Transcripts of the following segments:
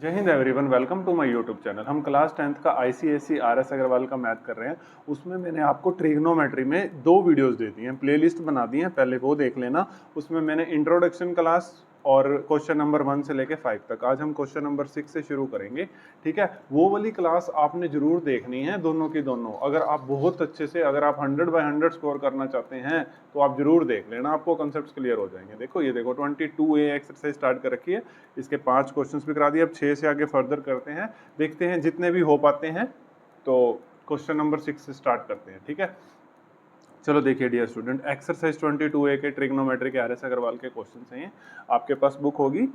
जय Hind everyone, welcome to my YouTube channel. हम class 10th का आईसीएसई आरएस अग्रवाल का मैथ कर रहे हैं। उसमें मैंने आपको ट्रिग्नोमेट्री में 2 वीडियोस दे दी हैं, प्लेलिस्ट बना दी है, पहले वो देख लेना। उसमें मैंने इंट्रोडक्शन क्लास और क्वेश्चन नंबर 1 से लेके 5 तक, आज हम क्वेश्चन नंबर 6 से शुरू करेंगे। ठीक है, वो वाली क्लास आपने जरूर देखनी है, दोनों की दोनों। अगर आप बहुत अच्छे से, अगर आप 100/100 स्कोर करना चाहते हैं तो आप जरूर देख लेना, आपको कंसेप्ट क्लियर हो जाएंगे। देखो ये देखो 22A एक्सरसाइज स्टार्ट कर रखी है, इसके 5 क्वेश्चन भी करा दिए। अब 6 से आगे फर्दर करते हैं, देखते हैं जितने भी हो पाते हैं। तो क्वेश्चन नंबर 6 से स्टार्ट करते हैं। ठीक है, चलो देखिए डियर स्टूडेंट, एक्सरसाइज 22A के ट्रिग्नोमेट्री के आरएस अग्रवाल के क्वेश्चन हैं। आपके पास बुक होगी,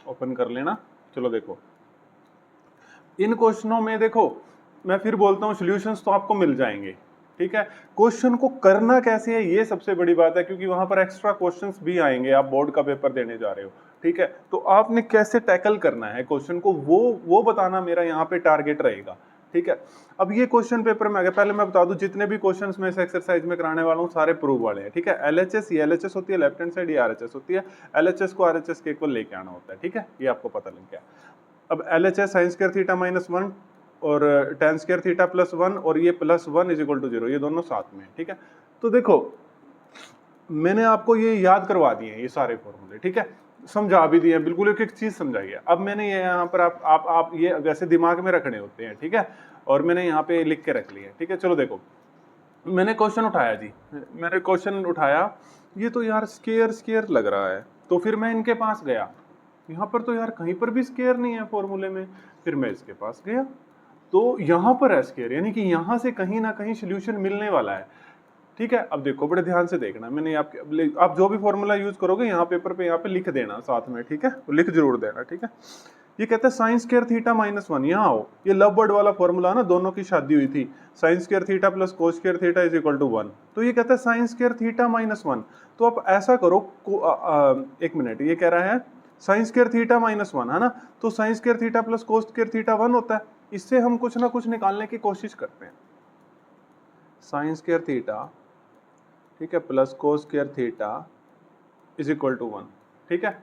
ओपन कर लेना। चलो देखो, इन क्वेश्चनों में देखो, मैं फिर बोलता हूँ सॉल्यूशंस तो आपको मिल जाएंगे। ठीक है, क्वेश्चन को करना कैसे है ये सबसे बड़ी बात है, क्योंकि वहां पर एक्स्ट्रा क्वेश्चंस भी आएंगे, आप बोर्ड का पेपर देने जा रहे हो। ठीक है, तो आपने कैसे टैकल करना है क्वेश्चन को, वो बताना मेरा यहाँ पे टारगेट रहेगा। ठीक है, अब ये क्वेश्चन पेपर में आ गया। पहले मैं बता दूं, जितने भी क्वेश्चंस मैं इस एक्सरसाइज में कराने वाला हूँ सारे प्रूव वाले हैं। ठीक है, एलएचएस, ये एलएचएस होती है, लेफ्ट हैंड साइड ये आरएचएस होती है। एलएचएस को आरएचएस के इक्वल लेके आना होता है। ठीक है, ये आपको पता लग गया। अब एलएचएस साइन स्क्वायर थीटा -1 और tan स्क्वायर थीटा +1 और ये +1 = 0, ये दोनों साथ में है। ठीक है, तो देखो मैंने आपको ये याद करवा दिए हैं ये सारे फॉर्मूले। ठीक है, समझा भी दिए, बिल्कुल एक एक चीज समझाई है। अब मैंने ये यहाँ पर आप ये वैसे दिमाग में रखने होते हैं। ठीक है, और मैंने यहाँ पे लिख के रख लिए। ठीक है, चलो देखो, मैंने क्वेश्चन उठाया जी, मैंने क्वेश्चन उठाया, ये तो यार स्क्वायर लग रहा है। तो फिर मैं इनके पास गया, यहाँ पर तो यार कहीं पर भी स्क्वायर नहीं है फॉर्मूले में। फिर मैं इसके पास गया, तो यहाँ पर है स्क्वायर, यानी कि यहाँ से कहीं ना कहीं सोल्यूशन मिलने वाला है। ठीक है, अब देखो बड़े ध्यान से देखना, मैंने आप जो भी फॉर्मूला यूज करोगे यहाँ पेपर पे यहाँ पे लिख देना साथ में। ठीक है, तो लिख जरूर देना। ठीक है, ये कहता है साइन स्क्वायर थीटा -1, यहाँ आओ, ये लव बर्ड वाला फॉर्मूला ना, दोनों की शादी हुई थी, साइन स्क्वायर थीटा + कोस स्क्वायर थीटा = 1। तो ये कहता है साइन स्क्वायर थीटा -1। तो आप ऐसा करो, एक मिनट, ये कह रहा है साइन स्क्वायर थीटा -1 है ना, तो साइन स्क्वायर थीटा + कोस स्क्वायर थीटा 1 होता है। इससे हम कुछ ना कुछ निकालने की कोशिश करते हैं। साइन स्क्वायर थीटा, ठीक है, + कोस स्क्वायर थीटा = 1। ठीक है,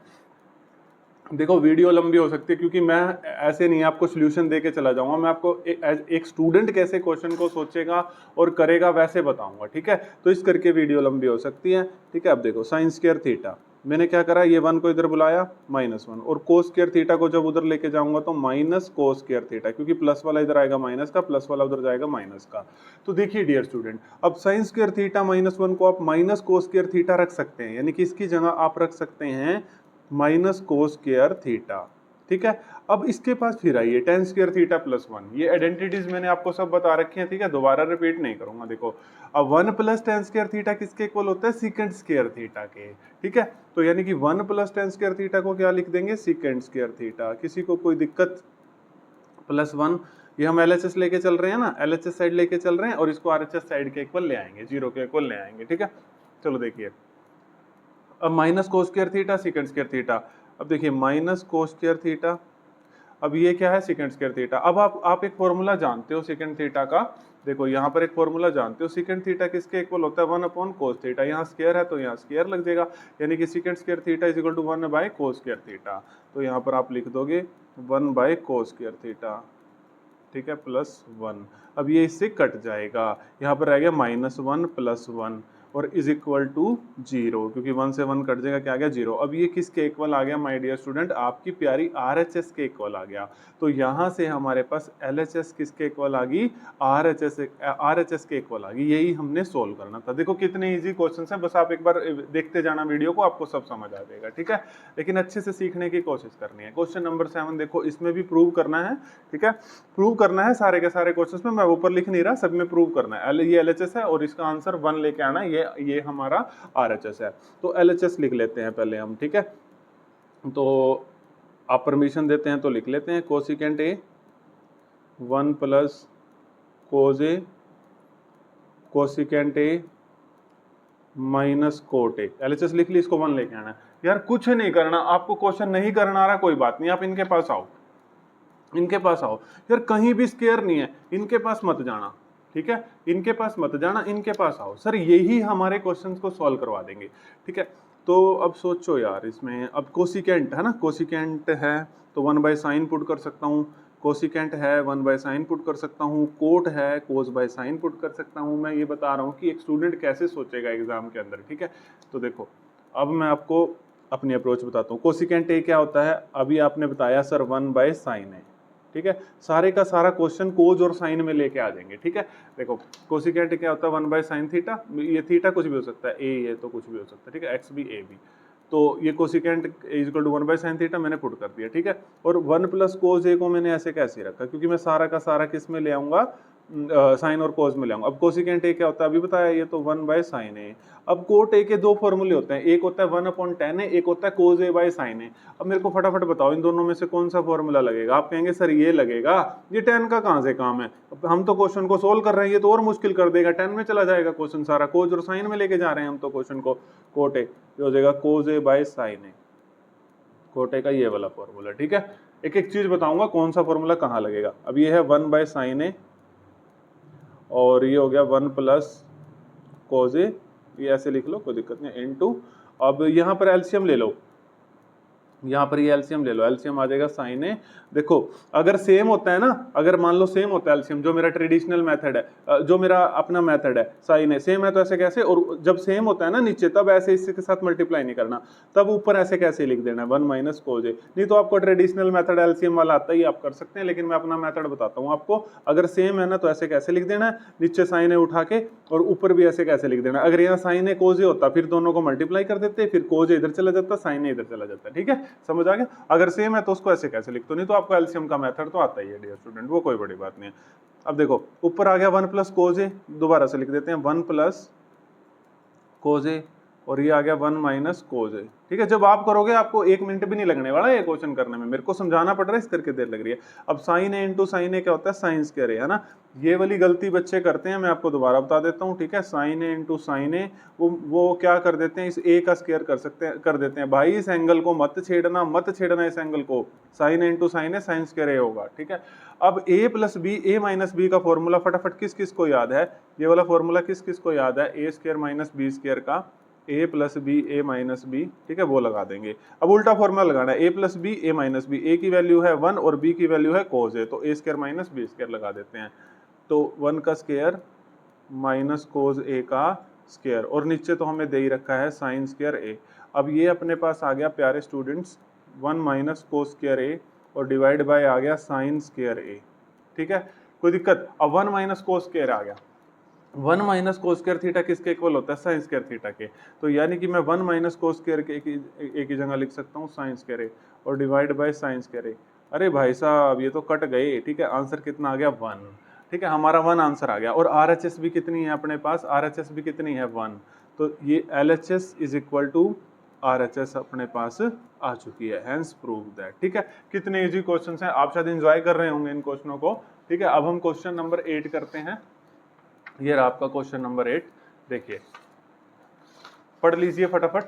देखो वीडियो लंबी हो सकती है, क्योंकि मैं ऐसे नहीं आपको सॉल्यूशन देके चला जाऊंगा, मैं आपको एक स्टूडेंट कैसे क्वेश्चन को सोचेगा और करेगा वैसे बताऊंगा। ठीक है, तो इस करके वीडियो लंबी हो सकती है। ठीक है, अब देखो साइन स्क्वायर थीटा, मैंने क्या करा, ये 1 को इधर बुलाया -1, और कोस स्क्वायर थीटा को जब उधर लेके जाऊंगा तो माइनस कोस स्क्वायर थीटा, क्योंकि प्लस वाला इधर आएगा माइनस का, प्लस वाला उधर जाएगा माइनस का। तो देखिए डियर स्टूडेंट, अब साइन स्क्वायर थीटा -1 को आप माइनस कोस स्क्वायर थीटा रख सकते हैं, यानी कि इसकी जगह आप रख सकते हैं माइनस कोस स्क्वायर थीटा। ठीक है, अब इसके पास फिर आइए tan स्क्वायर थीटा +1, ये आइडेंटिटीज मैंने आपको सब बता रखी हैं। ठीक है, दोबारा रिपीट नहीं करूंगा। देखो, अब 1 + tan स्क्वायर थीटा किसके इक्वल होता है, सेकंड स्क्वायर थीटा के। ठीक है, तो यानी कि 1 + tan स्क्वायर थीटा को क्या लिख देंगे, सेकंड स्क्वायर थीटा। किसी को कोई दिक्कत, +1, ये हम एलएचएस लेके चल रहे हैं ना, एलएचएस साइड लेके चल रहे हैं, और इसको आरएचएस साइड के इक्वल ले आएंगे, 0 के इक्वल ले आएंगे। ठीक है, चलो देखिए, अब minus cos square theta second square theta, अब देखिए माइनस कोस स्क्वायर थीटा, अब ये क्या है, सेकंड स्क्वायर थीटा। अब आप एक फॉर्मूला जानते हो सेकंड थीटा का, देखो यहाँ पर एक फॉर्मूला जानते हो, सेकंड थीटा किसके इक्वल होता है, 1/cos थीटा। यहाँ स्क्वायर है तो यहाँ स्क्वायर लग जाएगा, यानी कि second square theta = 1/cos square theta. तो यहाँ पर आप लिख दोगे 1/cos स्क्वायर थीटा, ठीक है, +1। अब ये इससे कट जाएगा, यहाँ पर रह गया -1 + 1 और = 0, क्योंकि 1 से 1 कट जाएगा, क्या आ गया, 0। अब ये किसके इक्वल आ गया माय डियर स्टूडेंट, आपकी प्यारी आरएचएस के इक्वल आ गया। तो यहाँ से हमारे पास एलएचएस किसके इक्वल आ गई, आरएचएस के इक्वल आ गई। यही हमने सोल्व करना था। देखो कितने इजी क्वेश्चन हैं, बस आप एक बार देखते जाना वीडियो को, आपको सब समझ आ जाएगा। ठीक है, लेकिन अच्छे से सीखने की कोशिश करनी है। क्वेश्चन नंबर 7 देखो, इसमें भी प्रूव करना है। ठीक है, प्रूव करना है सारे के सारे क्वेश्चंस में, मैं ऊपर लिख नहीं रहा, सब में प्रूव करना है। ये एलएचएस है और इसका आंसर 1 लेके आना है, ये हमारा आरएचएस है। तो एलएचएस लिख लेते हैं पहले हम। ठीक है, तो आप परमिशन देते हैं तो लिख लेते हैं, cosecant A 1 + cos A, cosecant A -cot A. LHS लिख ली, इसको 1 लेके आना है। यार कुछ नहीं करना, आपको क्वेश्चन नहीं करना आ रहा, कोई बात नहीं, आप इनके पास आओ, इनके पास आओ। यार कहीं भी स्क्वायर नहीं है, इनके पास मत जाना। ठीक है, इनके पास मत जाना, इनके पास आओ, सर यही हमारे क्वेश्चंस को सॉल्व करवा देंगे। ठीक है, तो अब सोचो यार इसमें, अब कोसिकेंट है ना, कोसिकेंट है तो 1/sin पुट कर सकता हूँ, कोसिकेंट है 1/sin पुट कर सकता हूँ, कोट है cos/sin पुट कर सकता हूँ। मैं ये बता रहा हूँ कि एक स्टूडेंट कैसे सोचेगा एग्जाम के अंदर, ठीक है। तो देखो अब मैं आपको अपनी अप्रोच बताता हूँ। कोसिकेंट ए क्या होता है, अभी आपने बताया सर 1/sin है, ठीक है। सारे का सारा क्वेश्चन कोज और साइन में लेके आ जाएंगे, ठीक है। देखो कोसिकेंट क्या होता है 1/sin थीटा, ये थीटा कुछ भी हो सकता है, ए ये तो कुछ भी हो सकता है, ठीक है, एक्स भी ए भी। तो ये cosecant is equal to 1/sin theta मैंने पुट कर दिया, ठीक है। और 1 प्लस कोज ए को मैंने ऐसे कैसे रखा, क्योंकि मैं सारा का सारा किस में ले आऊंगा, साइन और कोज में ले आऊंगा। अब कोसिकेंट ए क्या होता है अभी बताया, ये तो 1/sin ए। अब कोट ए के दो फॉर्मूले होते हैं, एक होता है 1/tan ए, एक होता है cos a/sin ए। अब मेरे को फटाफट बताओ इन दोनों में से कौन सा फॉर्मूला लगेगा। आप कहेंगे सर ये लगेगा, ये tan का कहां से काम है, हम तो क्वेश्चन को सोल्व कर रहे हैं, ये तो और मुश्किल कर देगा, tan में चला जाएगा क्वेश्चन सारा, कोज और साइन में लेके जा रहे हैं हम तो क्वेश्चन को। कोट ए हो जाएगा cos a/sin A, cot A का ये वाला फॉर्मूला, ठीक है। एक एक चीज बताऊंगा कौन सा फॉर्मूला कहाँ लगेगा। अब ये है 1/sin ए और ये हो गया 1 प्लस cos ए, ये ऐसे लिख लो कोई दिक्कत नहीं, इनटू, अब यहाँ पर एलसीएम ले लो, यहाँ पर ये एलसीएम ले लो, एलसीएम आ जाएगा साइन ए। देखो अगर सेम होता है ना, अगर मान लो सेम होता है एलसीएम, जो मेरा ट्रेडिशनल मेथड है, जो मेरा अपना मेथड है, साइन ए सेम है तो ऐसे कैसे, और जब सेम होता है ना नीचे तब ऐसे इसके साथ मल्टीप्लाई नहीं करना, तब ऊपर ऐसे कैसे लिख देना है 1 माइनस cos ए। नहीं तो आपको ट्रेडिशनल मेथड एलसीएम वाला आता ही, आप कर सकते हैं, लेकिन मैं अपना मेथड बताता हूँ आपको। अगर सेम है ना तो ऐसे कैसे लिख देना है, नीचे साइन ए उठा के और ऊपर भी ऐसे कैसे लिख देना। अगर यहाँ साइन ए cos ए होता फिर दोनों को मल्टीप्लाई कर देते, फिर cos ए इधर चला जाता, साइन ए इधर चला जाता, ठीक है, समझ आ गया। अगर सेम है तो उसको ऐसे कैसे लिखते हो, नहीं तो आपको एलसीएम का मेथड तो आता ही है डियर स्टूडेंट, वो कोई बड़ी बात नहीं है। अब देखो ऊपर आ गया 1 प्लस cos ए, दोबारा से लिख देते हैं 1 प्लस cos ए, और ये आ गया 1 माइनस cos ए, ठीक है। जब आप करोगे आपको 1 मिनट भी नहीं लगने वाला ये क्वेश्चन करने में, मेरे को समझाना पड़ रहा है इस करके देर लग रही है। अब साइन ए इंटू साइन ए क्या होता है, साइन स्क्वायर ए, है ना। ये वाली गलती बच्चे करते हैं, मैं आपको दोबारा बता देता हूँ, ठीक है। साइन ए इंटू साइन ए, वो क्या कर देते हैं, इस ए का स्क्वायर कर देते हैं। भाई इस एंगल को मत छेड़ना इस एंगल को, sign A into sine A sine square ए होगा, ठीक है। अब ए प्लस बी, ए माइनस बी का फॉर्मूला फटाफट किस किस को याद है, ये वाला फॉर्मूला किस किस को याद है, A square minus B square का, ए प्लस बी ए माइनस बी, ठीक है, वो लगा देंगे। अब उल्टा फॉर्मूला लगाना है, ए प्लस बी ए माइनस बी, ए की वैल्यू है 1 और बी की वैल्यू है cos ए, तो ए स्क्वायर माइनस बी स्क्वायर लगा देते हैं। तो 1 का स्क्वायर माइनस cos ए का स्क्वायर, और नीचे तो हमें दे ही रखा है साइन स्क्वायर ए। अब ये अपने पास आ गया प्यारे स्टूडेंट्स 1 माइनस cos स्क्वायर ए और डिवाइड बाय आ गया साइन स्क्वायर ए, ठीक है, कोई दिक्कत। अब 1 माइनस cos स्क्वायर आ गया, 1 माइनस cos स्क्वायर थीटा किसके इक्वल होता है, साइन स्क्वायर थीटा के। तो यानी कि मैं 1 माइनस cos स्क्वायर के एक ही जगह लिख सकता हूँ साइन स्क्वायर ए और डिवाइड बाय साइन स्क्वायर ए। अरे भाई साहब ये तो कट गए, ठीक है, आंसर कितना आ गया 1, ठीक है, हमारा 1 आंसर आ गया। और RHS भी कितनी है अपने पास, RHS भी कितनी है 1, तो ये LHS is equal to RHS अपने पास आ चुकी है, हैंस प्रूव दैट, ठीक है। कितने इजी क्वेश्चंस हैं, आप शायद एंजॉय कर रहे होंगे इन क्वेश्चनों को, ठीक है। अब हम क्वेश्चन नंबर 8 करते हैं। ये रहा आपका क्वेश्चन नंबर 8, देखिए पढ़ लीजिए फटाफट,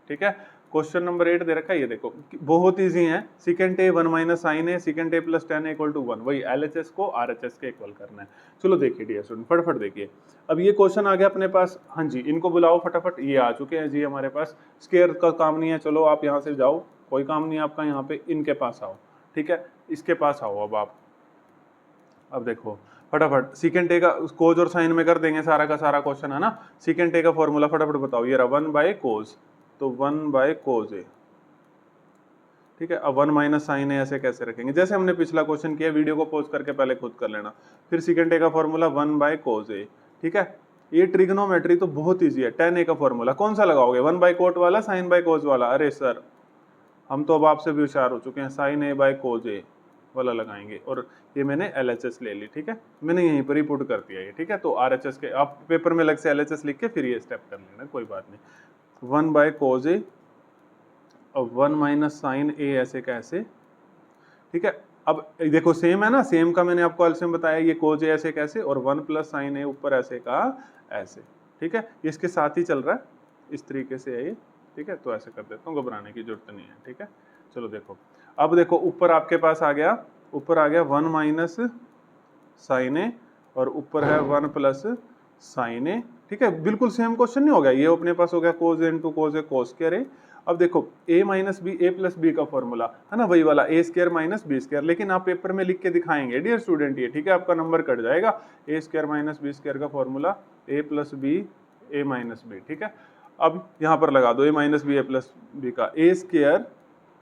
ठीक है। क्वेश्चन नंबर 8 दे रखा है, ये देखो बहुत इजी है, secant a 1 minus sine a, secant a plus tan equal to 1, वही LHS को RHS के इक्वल करना है। चलो देखिए डियर स्टूडेंट फटाफट देखिए। अब ये क्वेश्चन आ गया अपने पास, हाँ जी इनको बुलाओ फटाफट, ये आ चुके हैं जी हमारे पास। स्क्वायर का काम नहीं है, चलो आप यहाँ से जाओ, कोई काम नहीं है आपका यहाँ पे, इनके पास आओ, ठीक है, इसके पास आओ। अब आप अब देखो फटाफट सीकेंट ए का कोज और साइन में कर देंगे सारा का सारा क्वेश्चन, है ना। सीकेंट ए का फॉर्मूला फटाफट बताओ, ये रहा 1 बाय कोज, तो 1 बाय कोज ए, ठीक है। अब 1 माइनस साइन ए ऐसे कैसे रखेंगे, जैसे हमने पिछला क्वेश्चन किया, वीडियो को पॉज करके पहले खुद कर लेना। फिर सीकेंट ए का फॉर्मूला 1 बाय कोज ए, ठीक है। ये ट्रिग्नोमेट्री तो बहुत ईजी है। tan ए का फॉर्मूला कौन सा लगाओगे, 1 बाय कोट वाला, साइन बाय कोज वाला। अरे सर हम तो अब आपसे भी होशियार हो चुके हैं, साइन ए बाय कोज ए वाला लगाएंगे। और ये मैंने LHS ले ली, ठीक है, मैंने यहीं पर ही पुट कर दिया ये, ठीक है। तो RHS के आप पेपर में अलग से LHS लिख के फिर ये स्टेप कर लेना, कोई बात नहीं। 1 बाय कोज ए और 1 माइनस साइन ए ऐसे कैसे, ठीक है। अब देखो सेम है ना, सेम का मैंने आपको एलसीएम बताया, ये कोज ए ऐसे कैसे, और 1 प्लस साइन ए ऊपर ऐसे का ऐसे, ठीक है, ये इसके साथ ही चल रहा है, इस तरीके से है ये, ठीक है। तो ऐसे कर देता हूँ, घबराने की जरूरत नहीं है, ठीक है। चलो देखो, अब देखो ऊपर आपके पास आ गया, ऊपर आ गया 1 माइनस साइन ए और ऊपर है 1 प्लस साइन ए, ठीक है, बिल्कुल सेम क्वेश्चन नहीं हो गया, ये अपने पास हो गया कोस ए into cos A cos square a. अब देखो a minus B, A plus B का फॉर्मूला है ना, वही वाला a square minus B square, लेकिन आप पेपर में लिख के दिखाएंगे डियर स्टूडेंट ये, ठीक है, आपका नंबर कट जाएगा। ए स्क्वायर माइनस बी स्क्वायर का फॉर्मूला ए प्लस बी ए माइनस बी, ठीक है। अब यहाँ पर लगा दो ए माइनस बी ए प्लस बी का, ए स्क्वायर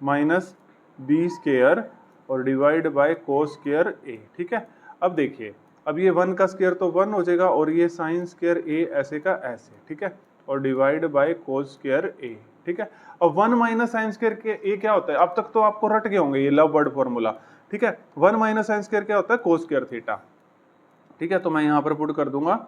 माइनस बी स्क्वायर और डिवाइड बाय कोस स्क्वायर ए, ठीक है। अब देखिए, अब ये 1 का स्क्वायर तो 1 हो जाएगा और ये साइन स्क्वायर ए ऐसे का ऐसे, ठीक है, और डिवाइड बाय कोस स्क्वायर ए, ठीक है। अब 1 माइनस साइन स्क्वायर के ए क्या होता है, अब तक तो आपको रट गए होंगे ये लव वर्ड फॉर्मूला, ठीक है। 1 माइनस साइन स्क्वायर क्या होता है, कोस स्क्वायर थीटा, ठीक है। तो मैं यहाँ पर पुट कर दूंगा,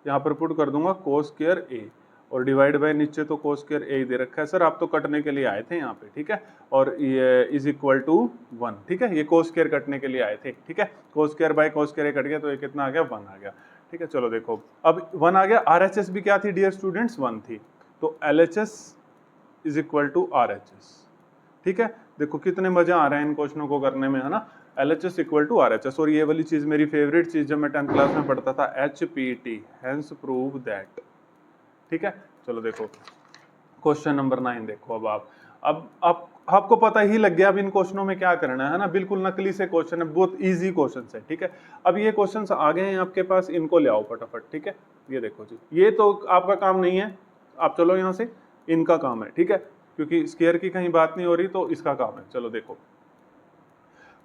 यहाँ पर पुट कर दूंगा कोस स्क्वायर ए और डिवाइड बाय नीचे तो कोस स्क्वायर ए दे रखा है। सर आप तो कटने के लिए आए थे यहाँ पे, ठीक है, और ये इज इक्वल टू 1, ठीक है, ये कोस स्क्वायर कटने के लिए आए थे, ठीक है। Cos square by cos square cut गया तो ये कितना आ गया, 1 आ गया, ठीक है। चलो देखो अब 1 आ गया। RHS भी क्या थी डियर स्टूडेंट्स, 1 थी, तो LHS is equal to RHS, ठीक है। देखो कितने मजा आ रहा है इन क्वेश्चनों को करने में, है ना। LHS इक्वल टू RHS, और ये वाली चीज मेरी फेवरेट चीज जब मैं 10th क्लास में पढ़ता था, HPT, हेंस प्रूव दैट, ठीक है। चलो देखो क्वेश्चन नंबर 9 देखो। अब आपको पता ही लग गया अब इन क्वेश्चनों में क्या करना है ना, बिल्कुल नकली से क्वेश्चन है, बहुत इजी क्वेश्चन है, ठीक है। अब ये क्वेश्चन आ गए हैं आपके पास, इनको ले आओ फटाफट, ठीक है। ये देखो जी, ये तो आपका काम नहीं है, आप चलो यहाँ से, इनका काम है, ठीक है, क्योंकि स्क्वायर की कहीं बात नहीं हो रही तो इसका काम है। चलो देखो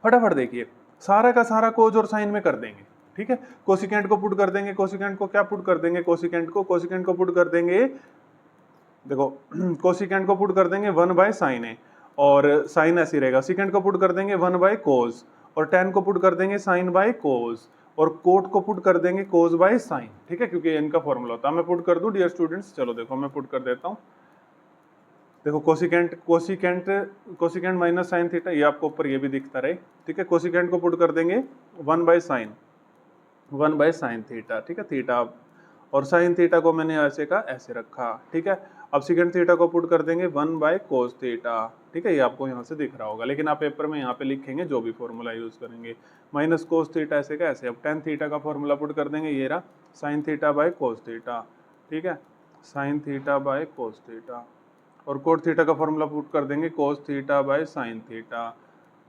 फटाफट देखिए, सारा का सारा कोज और साइन में कर देंगे, ठीक है। कोसिकेंट को पुट कर देंगे, कोसिकेंट को क्या पुट कर देंगे, कोसिकेंट को पुट कर देंगे, देखो कोसिकेंट को पुट कर देंगे 1 बाय साइन ए, और साइन ऐसे रहेगा। सिकेंट को पुट कर देंगे 1 बाय कोस, और टेन को पुट कर देंगे साइन बाय कोस, और कोट को पुट कर देंगे कोस बाय साइन, ठीक है, क्योंकि इनका फॉर्मूला होता है। मैं पुट कर दूं डियर स्टूडेंट्स, चलो देखो मैं पुट कर देता हूं। देखो कोसिकेंट माइनस साइन थीटा, ये आपको ऊपर ये भी दिखता रहे, ठीक है। कोसिकेंट को पुट कर देंगे 1 बाय साइन थीटा, ठीक है, थीटा, और साइन थीटा को मैंने ऐसे का ऐसे रखा, ठीक है। अब सेकंड थीटा को पुट कर देंगे 1 बाय कोस थीटा, ठीक है, ये आपको यहाँ से दिख रहा होगा, लेकिन आप पेपर में यहाँ पे लिखेंगे जो भी फॉर्मूला यूज करेंगे, माइनस कोस थीटा ऐसे का ऐसे। अब टेन थीटा का फॉर्मूला पुट कर देंगे, ये रहा sign theta by cos theta, ठीक है, sine theta by cos theta, और कोट थीटा का फॉर्मूला पुट कर देंगे कोस theta by sine theta,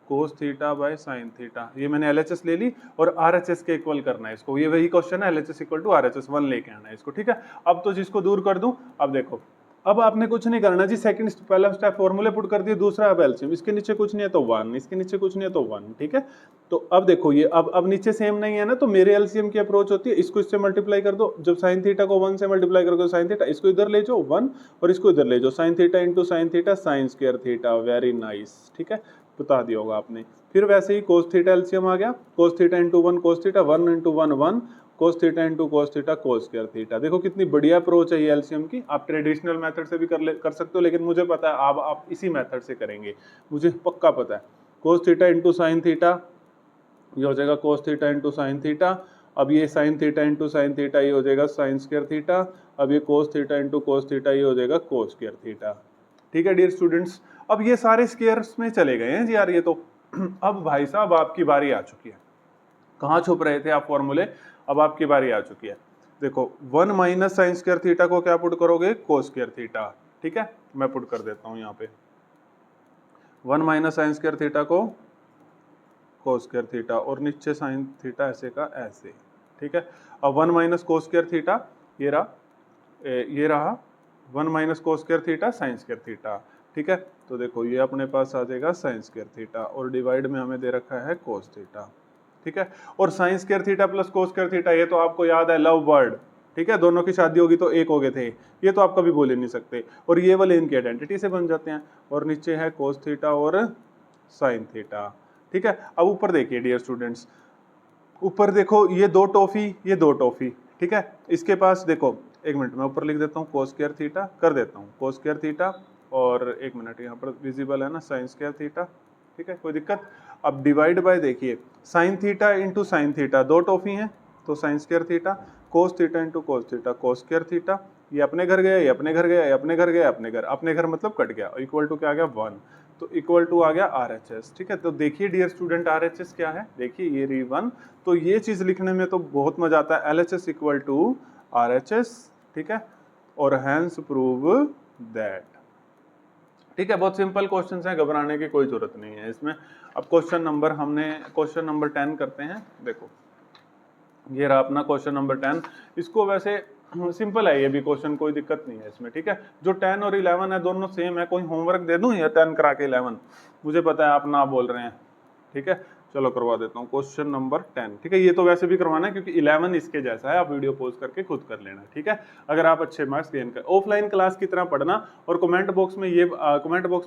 cos theta by sine theta. ये मैंने LHS ले ली, और RHS के इक्वल करना है इसको, ये वही क्वेश्चन है, LHS इक्वल टू RHS 1 लेके आना है इसको, ठीक है। अब तो जिसको दूर कर दूं, अब देखो अब आपने कुछ नहीं करना जी, सेकंड पहला स्टेप फॉर्मूले पुट कर दिए, दूसरा अब एलसीएम, इसके नीचे कुछ नहीं है तो 1, इसके नीचे कुछ नहीं है तो 1, ठीक है। तो अब देखो ये अब नीचे सेम नहीं है ना, तो मेरे एलसीएम की अप्रोच होती है, इसको इससे मल्टीप्लाई कर दो, जब साइन थीटा को 1 से मल्टीप्लाई करोगे साइन थीटा, इसको इधर ले जाओ 1, और इसको इधर ले जाओ sine theta into sine theta sine square theta, very nice, ठीक है, बता दिया होगा आपने। फिर वैसे ही कोस थीटा एलसीएम आ गया, cos theta into 1 cos theta, 1 into 1 1, cos theta into cos theta cos square theta. देखो कितनी बढ़िया अप्रोच है ये एलसीएम की, आप ट्रेडिशनल मेथड से भी कर सकते हो, लेकिन मुझे पता है आप इसी मेथड से करेंगे, मुझे पक्का पता है। Cos theta into sine theta, ये हो जाएगा cos theta into sine theta, अब ये sine theta into sine theta, ये हो जाएगा साइन स्क्वायर थीटा, अब ये cos theta into cos theta, ये हो जाएगा कोस स्क्वायर थीटा, ठीक है डियर स्टूडेंट्स। अब ये सारे स्क्वायर्स में चले गए हैं जी यार ये तो। अब भाई साहब आपकी बारी आ चुकी है, कहाँ छुप रहे थे आप फॉर्मूले, अब आपकी बारी आ चुकी है। देखो 1 माइनस साइन स्क्वायर थीटा को क्या पुट करोगे, कोस स्क्वायर थीटा, ठीक है, मैं पुट कर देता हूं यहाँ पे 1 माइनस साइन स्क्वायर थीटा को कोस स्क्वायर थीटा, और नीचे साइन थीटा ऐसे का ऐसे, ठीक है। अब 1 माइनस कोस स्क्वायर थीटा, ये रहा 1 minus cos square theta sine square theta, ठीक है। तो देखो ये अपने पास आ जाएगा साइन स्क्वायर थीटा, और डिवाइड में हमें दे रखा है कोस थीटा, ठीक है। और sign square theta plus cos square theta, ये तो आपको याद है लव वर्ड, ठीक है, दोनों की शादी होगी तो एक हो गए थे, ये तो आप कभी बोल ही नहीं सकते, और ये वाले इनकी आइडेंटिटी से बन जाते हैं। और नीचे है कोस थीटा और साइन थीटा, ठीक है। अब ऊपर देखिए डियर स्टूडेंट्स, ऊपर देखो ये 2 टॉफी, ये 2 टॉफी, ठीक है। इसके पास देखो, एक मिनट मैं ऊपर लिख देता हूँ कोस स्क्वायर थीटा, कर देता हूँ कोस स्क्वायर थीटा, और एक मिनट यहाँ पर विजिबल है ना साइन स्क्वायर थीटा, ठीक है, कोई दिक्कत। अब डिवाइड बाय देखिए sine theta into sine theta, 2 toffee हैं तो sign square theta, cos theta into cos theta cos square theta, ये अपने घर गया, ये अपने घर गया, ये अपने घर गया, अपने घर मतलब कट गया, इक्वल टू क्या आ गया 1, तो इक्वल टू आ गया RHS, ठीक है। तो देखिए डियर स्टूडेंट RHS क्या है, देखिए ये री 1, तो ये चीज लिखने में तो बहुत मजा आता है, LHS इक्वल टू RHS, ठीक है, और हैंस प्रूव दैट। ठीक है, बहुत सिंपल क्वेश्चन है, घबराने की कोई जरूरत नहीं है इसमें। अब क्वेश्चन नंबर 10 करते हैं। देखो ये रहा अपना क्वेश्चन नंबर 10। इसको वैसे सिंपल है ये भी क्वेश्चन, कोई दिक्कत नहीं है इसमें। ठीक है, जो 10 और 11 है दोनों सेम है। कोई होमवर्क दे दूं या 10 करा के 11? मुझे पता है आप ना बोल रहे हैं। ठीक है, चलो करवा देता हूँ क्वेश्चन नंबर 10। ठीक है, ये तो वैसे भी करवाना है क्योंकि 11 इसके जैसा है, आप वीडियो पॉज करके खुद कर लेना। ठीक है, अगर आप अच्छे मार्क्स गेन कर। ऑफलाइन क्लास की तरह पढ़ना, और कमेंट बॉक्स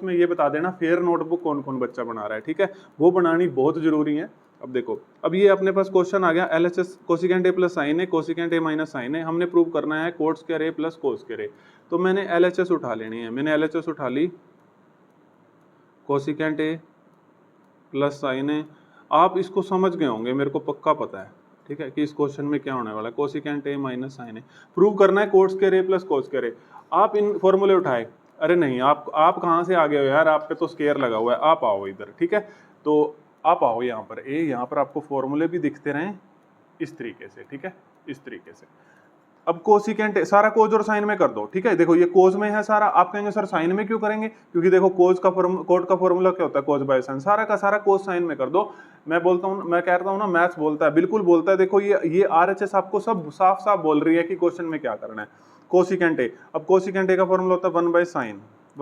में ये बता देना फेयर नोटबुक कौन कौन बच्चा बना रहा है। ठीक है, वो बनानी बहुत जरूरी है। अब देखो, अब ये अपने पास क्वेश्चन आ गया LHS cosecant A plus sine A cosecant A minus sine A. हमने प्रूव करना है cot square A plus cos square A. तो मैंने LHS उठा लेनी है। मैंने LHS उठा ली, cosecant A plus sine A. आप इसको समझ गए होंगे, मेरे को पक्का पता है। ठीक है, कि इस क्वेश्चन में क्या होने वाला है, cosecant A minus sine a. Prove करना है cot square A plus cos square a. आप इन फॉर्मूले उठाए। अरे नहीं, आप कहाँ से आ गए हो यार, आप पे तो स्क्वायर लगा हुआ है। आप आओ इधर। ठीक है, तो आप आओ यहाँ पर। यहाँ पर आपको फॉर्मूले भी दिखते रहें इस तरीके से। ठीक है, इस तरीके से। अब कोसिकेंट सारा कोज और साइन में कर दो। ठीक है, देखो ये कोज में है सारा। आप कहेंगे सर साइन में क्यों करेंगे? क्योंकि देखो कोट का फॉर्मूला क्या होता है, कोज बाय साइन। सारा का सारा कोज साइन में कर दो। मैं कहता हूँ ना, मैथ्स बोलता है, बिल्कुल बोलता है। देखो ये RHS आपको सब साफ साफ बोल रही है कि क्वेश्चन में क्या करना है। कोसिकेंट ए, अब कोसिकेंट ए का फॉर्मूला होता है 1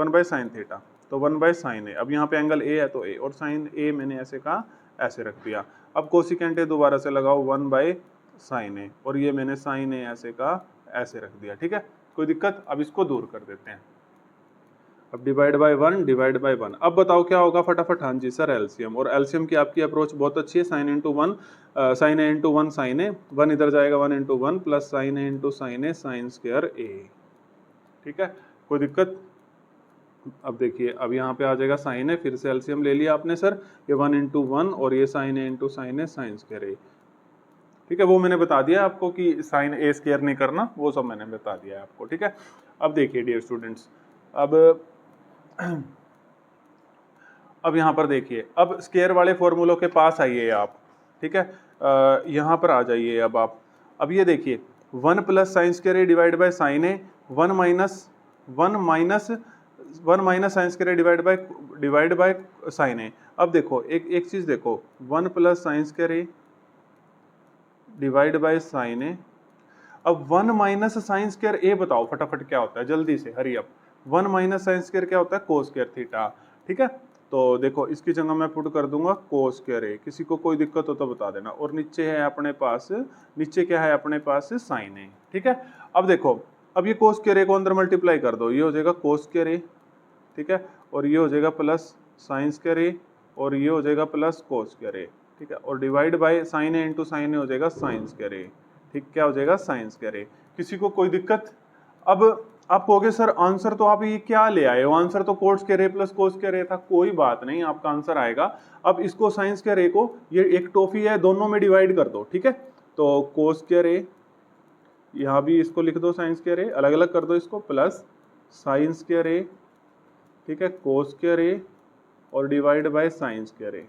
बाय साइन थीटा। तो 1 बाय साइन ए। अब यहाँ पे एंगल ए है तो ए, और साइन ए मैंने ऐसे कहा, ऐसे रख दिया। अब कोसिकेंट ए दोबारा से लगाओ 1 बाय साइन ए, और ये मैंने साइन ए ऐसे कहा, ऐसे रख दिया। ठीक है, कोई दिक्कत? अब इसको दूर कर देते हैं। अब डिवाइड बाय 1। अब बताओ क्या होगा फटाफट। हाँ जी सर, एलसीएम। और एलसीएम की आपकी अप्रोच बहुत अच्छी है। Sine into 1 sign A into 1 sign A, 1 इधर जाएगा, 1 into 1 plus sine A into sine A sine square ए। ठीक है, कोई दिक्कत? अब देखिए, अब यहाँ पे आ जाएगा साइन ए, फिर से एलसीएम ले लिया आपने सर। ये 1 इंटू 1 और ये sine A into sine A sine square ए। ठीक है, वो मैंने बता दिया आपको कि साइन ए स्क्वायर नहीं करना, वो सब मैंने बता दिया है आपको। ठीक है, अब देखिए डियर स्टूडेंट्स, अब यहाँ पर देखिए, अब स्क्वायर वाले फॉर्मूलों के पास आइए आप। ठीक है, यहाँ पर आ जाइए अब आप। अब ये देखिए 1 plus sine square A divide by sine A, 1 minus sine square A divide by sine A. अब देखो एक चीज देखो, 1 plus sine square A divide by sine A. अब 1 माइनस साइन स्क्वायर ए बताओ फटाफट क्या होता है, जल्दी से hurry up. 1 minus sine square क्या होता है, कोस स्क्वायर थीटा। ठीक है, तो देखो इसकी जगह मैं पुट कर दूंगा कोस स्क्वायर ए। किसी को कोई दिक्कत हो तो बता देना। और नीचे है अपने पास, नीचे क्या है अपने पास, साइन ए। ठीक है, अब देखो, अब ये कोस स्क्वायर ए को अंदर मल्टीप्लाई कर दो, ये हो जाएगा कोस स्क्वायर ए। ठीक है, और ये हो जाएगा प्लस साइन स्क्वायर ए, और ये हो जाएगा प्लस कोस स्क्वायर ए। ठीक है, और divide by sine A into sine A हो जाएगा साइन स्क्वायर ए। ठीक, क्या हो जाएगा, साइन स्क्वायर ए। किसी को कोई दिक्कत? अब आप कहोगे सर आंसर तो आप ये क्या ले आए हो, आंसर तो कोट स्क्वायर ए प्लस कोस स्क्वायर ए था। कोई बात नहीं, आपका आंसर आएगा। अब इसको साइन स्क्वायर ए को, ये एक टॉफी है, दोनों में डिवाइड कर दो। ठीक है, तो कोस स्क्वायर ए, यहाँ भी इसको लिख दो साइन स्क्वायर ए, अलग अलग कर दो इसको, प्लस साइन स्क्वायर ए। ठीक है, कोस स्क्वायर ए और डिवाइड बाय साइन स्क्वायर ए।